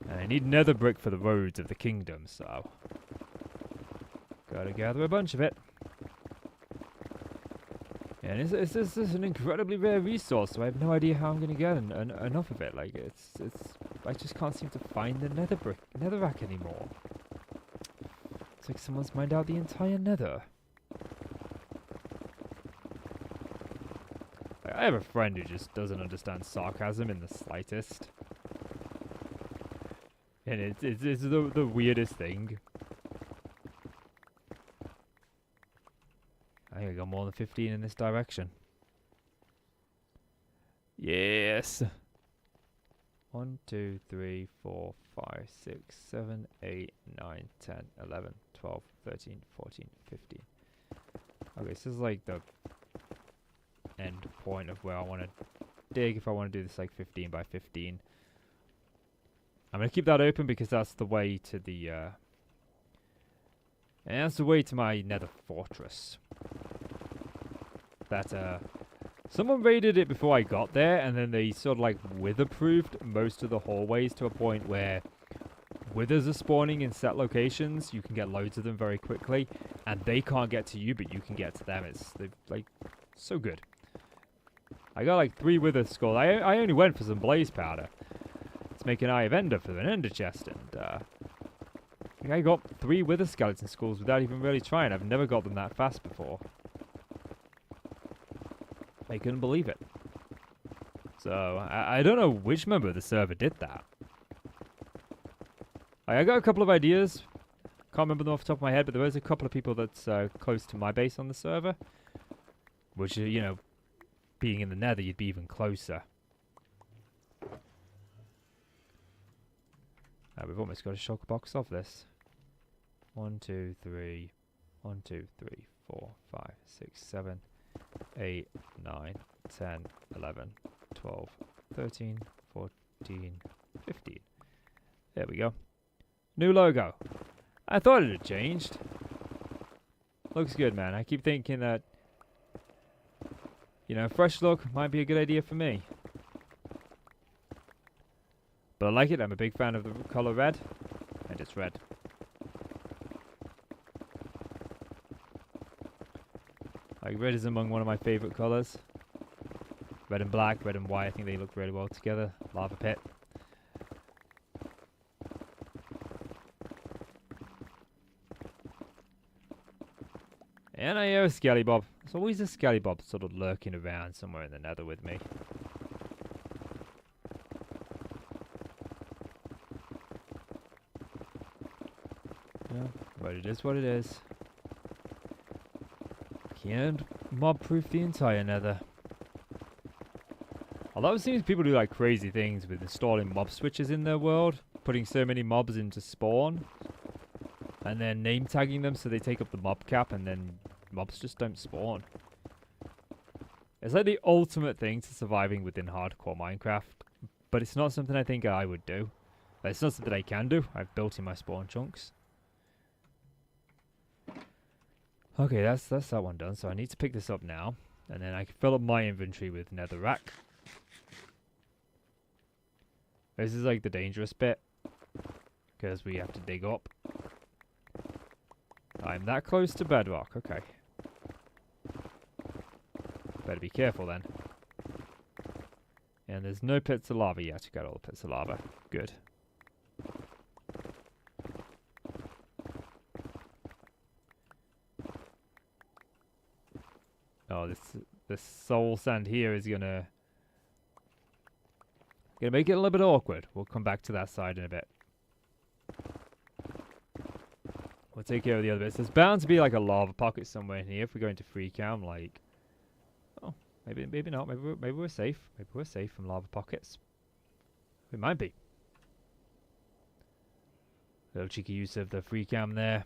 And I need nether brick for the roads of the kingdom, so gotta gather a bunch of it. And it's an incredibly rare resource, so I have no idea how I'm gonna get enough of it. Like, I just can't seem to find the netherrack anymore. It's like someone's mined out the entire nether. I have a friend who just doesn't understand sarcasm in the slightest. And it's the weirdest thing. I think I got more than 15 in this direction. Yes! 1, 2, 3, 4, 5, 6, 7, 8, 9, 10, 11, 12, 13, 14, 15. Okay, this is like the end point of where I want to dig if I want to do this like 15 by 15. I'm going to keep that open because that's the way to the and that's the way to my nether fortress. That someone raided it before I got there, and then they sort of like wither-proofed most of the hallways to a point where withers are spawning in set locations. You can get loads of them very quickly, and they can't get to you, but you can get to them. They're like so good. I got like 3 wither skulls. I only went for some blaze powder to make an eye of ender for an ender chest, and I got 3 wither skeleton skulls without even really trying. I've never got them that fast before. I couldn't believe it. So, I don't know which member of the server did that. I got a couple of ideas. Can't remember them off the top of my head, but there is a couple of people that's close to my base on the server. Which, you know, being in the nether, you'd be even closer. We've almost got a shulker box of this. 1, 2, 3. 1, 2, 3, 4, 5, 6, 7, 8, 9, 10, 11, 12, 13, 14, 15. There we go. New logo. I thought it had changed. Looks good, man. I keep thinking that, you know, fresh look might be a good idea for me. But I like it. I'm a big fan of the color red. And it's red. Like, red is among one of my favorite colors. Red and black, red and white. I think they look really well together. Lava pit. And I hear a Skellybob. There's always a Skellybob sort of lurking around somewhere in the nether with me. Yeah, but it is what it is. Can't mob-proof the entire nether. Although I've seen people do like crazy things with installing mob switches in their world, putting so many mobs into spawn, and then name tagging them so they take up the mob cap, and then mobs just don't spawn. It's like the ultimate thing to surviving within hardcore Minecraft, but it's not something I think I would do. It's not something I can do. I've built in my spawn chunks. Okay, that's that one done. So I need to pick this up now, and then I can fill up my inventory with netherrack. This is like the dangerous bit, because we have to dig up. I'm that close to bedrock. Okay. Better be careful then. And there's no pits of lava yet. I got all the pits of lava. Good. Oh, this soul sand here is gonna make it a little bit awkward. We'll come back to that side in a bit. We'll take care of the other bits. There's bound to be like a lava pocket somewhere in here if we go into free cam. Like, oh, maybe not. Maybe we're safe. Maybe we're safe from lava pockets. We might be. Little cheeky use of the free cam there.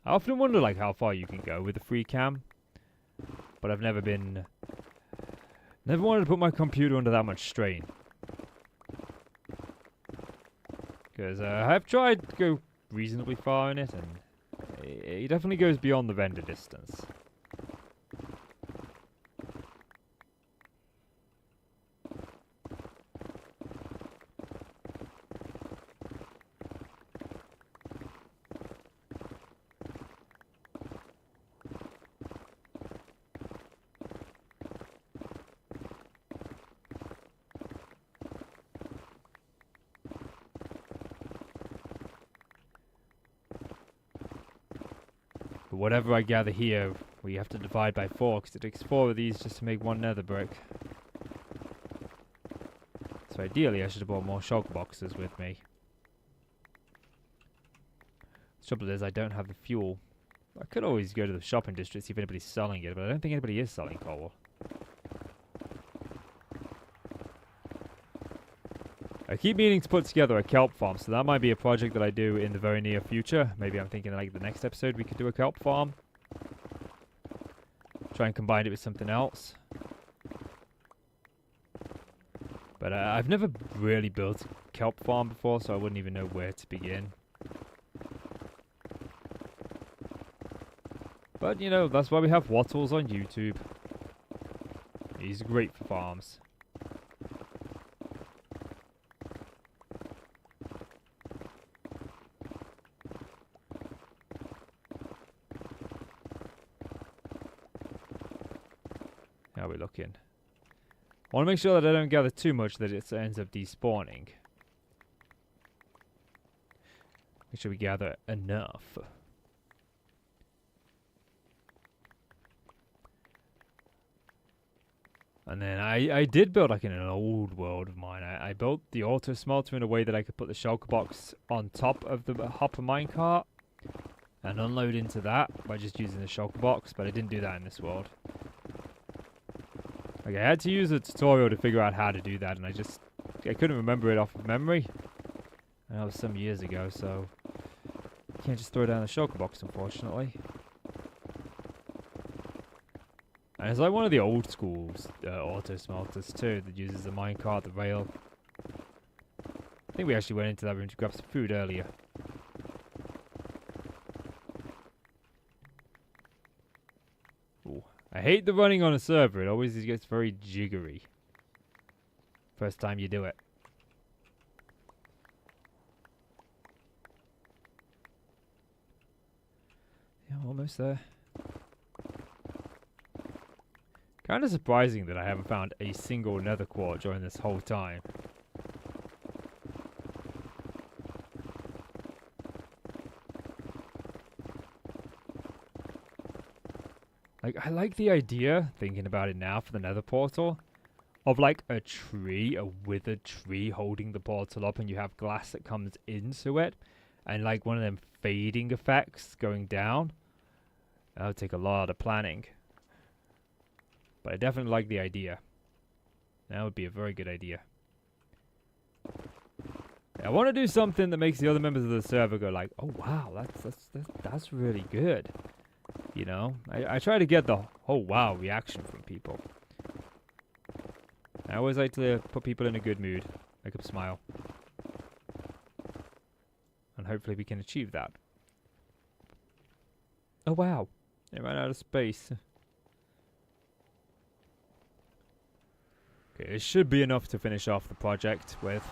I often wonder like how far you can go with the free cam, but I've never wanted to put my computer under that much strain. Because I've tried to go reasonably far in it, and it definitely goes beyond the render distance. But whatever I gather here, we have to divide by 4, because it takes 4 of these just to make 1 nether brick. So ideally I should have brought more shulker boxes with me. The trouble is I don't have the fuel. I could always go to the shopping district, see if anybody's selling it, but I don't think anybody is selling coal. I keep meaning to put together a kelp farm, so that might be a project that I do in the very near future. Maybe I'm thinking like the next episode we could do a kelp farm. Try and combine it with something else. But I've never really built a kelp farm before, so I wouldn't even know where to begin. But, you know, that's why we have Wattles on YouTube. He's great for farms. How are we looking? I want to make sure that I don't gather too much that it ends up despawning. Make sure we gather enough. And then I did build like in an old world of mine. I built the auto smelter in a way that I could put the shulker box on top of the hopper minecart and unload into that by just using the shulker box, but I didn't do that in this world. Like, I had to use a tutorial to figure out how to do that, and I couldn't remember it off of memory. And that was some years ago, so you can't just throw down the shulker box, unfortunately. And it's like one of the old school auto smelters too, that uses the minecart, the rail. I think we actually went into that room to grab some food earlier. Ooh. I hate the running on a server. It always gets very jiggery. First time you do it. Yeah, almost there. Kind of surprising that I haven't found a single nether quart during this whole time. Like, I like the idea, thinking about it now for the nether portal, of like a tree, a withered tree holding the portal up, and you have glass that comes into it, and like one of them fading effects going down. That would take a lot of planning. But I definitely like the idea. That would be a very good idea. I want to do something that makes the other members of the server go like, oh wow, that's really good. You know, I try to get the oh wow reaction from people. I always like to put people in a good mood, make them smile. And hopefully we can achieve that. Oh wow, it ran out of space. Okay, it should be enough to finish off the project with.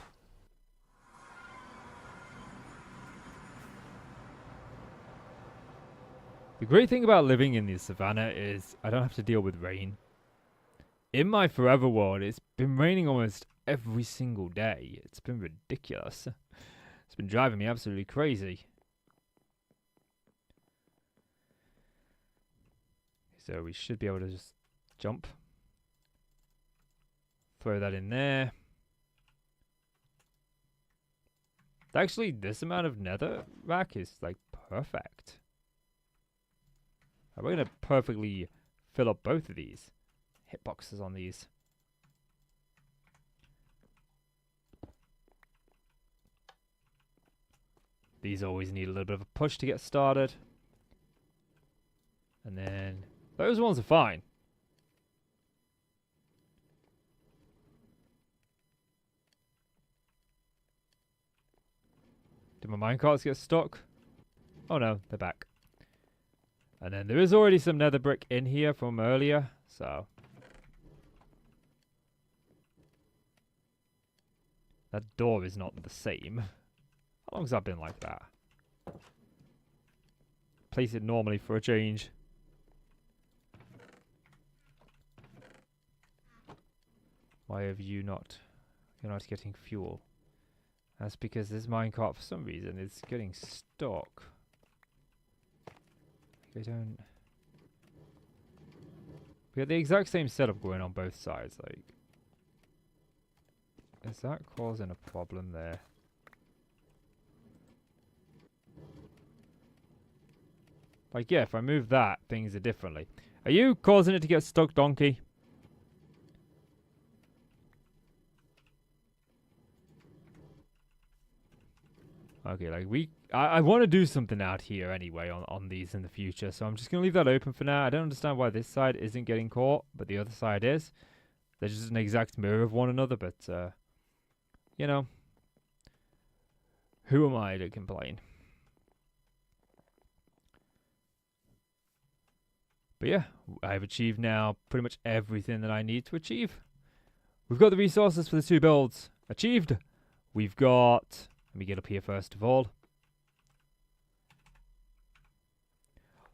The great thing about living in the savannah is I don't have to deal with rain. In my forever world, it's been raining almost every single day. It's been ridiculous. It's been driving me absolutely crazy. So we should be able to just jump. Throw that in there. Actually, this amount of nether rack is like perfect. We're going to perfectly fill up both of these hitboxes on these. These always need a little bit of a push to get started. And then those ones are fine. Did my minecarts get stuck? Oh no, they're back. And then there is already some nether brick in here from earlier, so. That door is not the same. How long's that been like that? Place it normally for a change. Why have you not? You're not getting fuel. That's because this minecart, for some reason, is getting stuck. We don't. We got the exact same setup going on both sides. Like, is that causing a problem there? Like, yeah, if I move that, things are differently. Are you causing it to get stuck, donkey? Okay, like I want to do something out here anyway on these in the future, so I'm just going to leave that open for now. I don't understand why this side isn't getting caught, but the other side is. They're just an exact mirror of one another, but, you know, who am I to complain? But yeah, I've achieved now pretty much everything that I need to achieve. We've got the resources for the 2 builds achieved. We've got... Let me get up here first of all.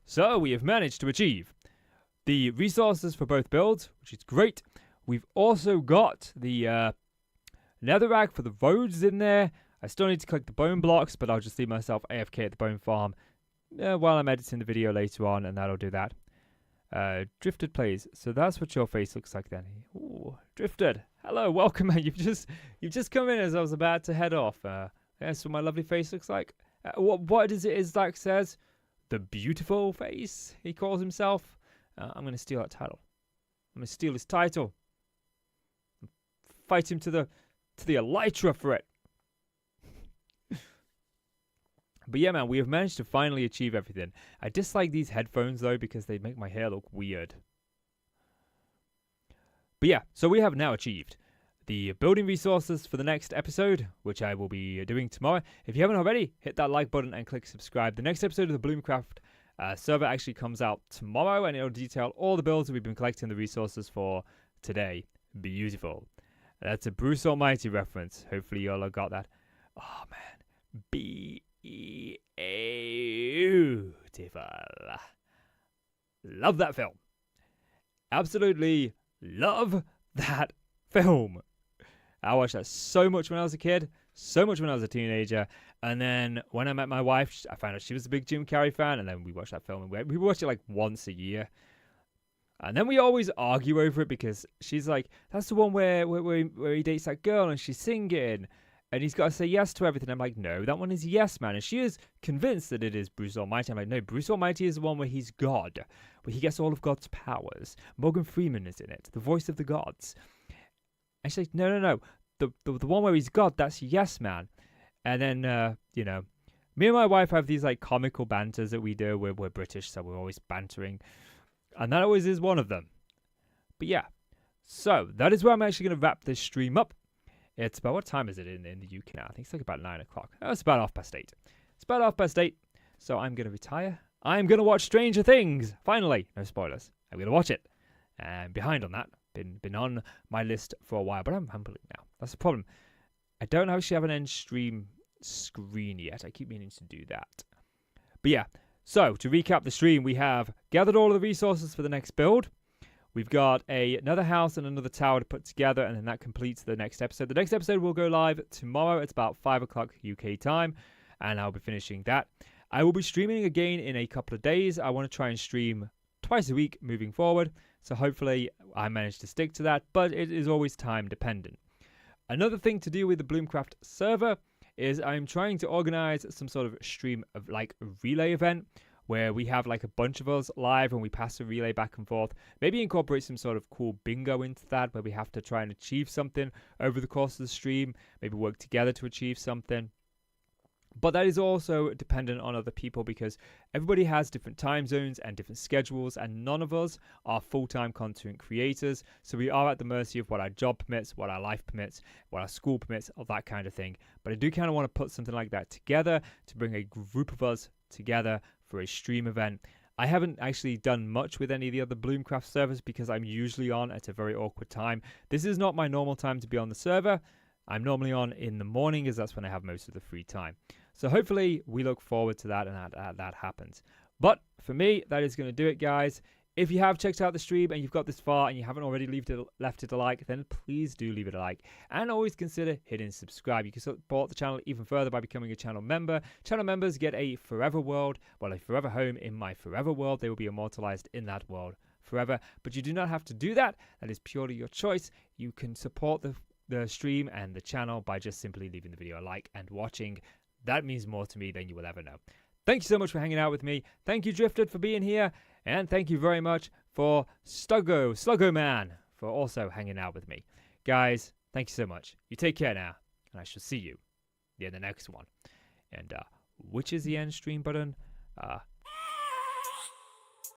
So we have managed to achieve the resources for both builds, which is great. We've also got the netherrack for the roads in there. I still need to collect the bone blocks, but I'll just leave myself AFK at the bone farm while I'm editing the video later on, and that'll do that. Drifted plays. So that's what your face looks like then. Ooh, Drifted. Hello, welcome. You've just come in as I was about to head off. That's what my lovely face looks like. What is it Zach says? The beautiful face, he calls himself. I'm going to steal that title. I'm going to steal his title. Fight him to the elytra for it. But yeah, man, we have managed to finally achieve everything. I dislike these headphones, though, because they make my hair look weird. But yeah, so we have now achieved the building resources for the next episode, which I will be doing tomorrow. If you haven't already, hit that like button and click subscribe. The next episode of the Bloomcraft server actually comes out tomorrow, and it'll detail all the builds that we've been collecting the resources for today. Beautiful. That's a Bruce Almighty reference. Hopefully you all have got that. Oh, man. Beautiful. Love that film. Absolutely love that film. I watched that so much when I was a kid, so much when I was a teenager, and then when I met my wife, I found out she was a big Jim Carrey fan, and then we watched that film, and we watched it like once a year. And then we always argue over it because she's like, that's the one where he dates that girl and she's singing, and he's got to say yes to everything. I'm like, no, that one is Yes Man. And she is convinced that it is Bruce Almighty. I'm like, no, Bruce Almighty is the one where he's God, where he gets all of God's powers. Morgan Freeman is in it, the voice of the gods. Actually, no. The one where he's God, that's Yes Man. And then, you know, me and my wife have these like comical banters that we do. We're British, so we're always bantering. And that always is one of them. But yeah, so that is where I'm actually going to wrap this stream up. It's about, what time is it in the UK now? I think it's like about 9 o'clock. Oh, it's about 8:30. It's about 8:30. So I'm going to retire. I'm going to watch Stranger Things. Finally. No spoilers. I'm going to watch it. And behind on that. Been on my list for a while, but I'm humbling now. That's the problem. I don't actually have an end stream screen yet. I keep meaning to do that. But yeah, so to recap the stream, we have gathered all of the resources for the next build. We've got another house and another tower to put together, and then that completes the next episode. The next episode will go live tomorrow. It's about 5 o'clock UK time, and I'll be finishing that. I will be streaming again in a couple of days. I want to try and stream twice a week moving forward, so hopefully I manage to stick to that, but it is always time dependent. Another thing to do with the Bloomcraft server is I'm trying to organize some sort of stream of like a relay event where we have like a bunch of us live and we pass a relay back and forth. Maybe incorporate some sort of cool bingo into that where we have to try and achieve something over the course of the stream, maybe work together to achieve something. But that is also dependent on other people because everybody has different time zones and different schedules, and none of us are full-time content creators. So we are at the mercy of what our job permits, what our life permits, what our school permits, all that kind of thing. But I do kind of want to put something like that together to bring a group of us together for a stream event. I haven't actually done much with any of the other Bloomcraft servers because I'm usually on at a very awkward time. This is not my normal time to be on the server. I'm normally on in the morning as that's when I have most of the free time. So hopefully we look forward to that and that happens. But for me, that is going to do it, guys. If you have checked out the stream and you've got this far and you haven't already left it a like, then please do leave it a like. And always consider hitting subscribe. You can support the channel even further by becoming a channel member. Channel members get a forever world, well, a forever home in my forever world. They will be immortalized in that world forever. But you do not have to do that. That is purely your choice. You can support the stream and the channel by just simply leaving the video a like and watching. That means more to me than you will ever know. Thank you so much for hanging out with me. Thank you, Drifted, for being here. And thank you very much for Sluggo Man, for also hanging out with me. Guys, thank you so much. You take care now. And I shall see you in the next one. And which is the end stream button?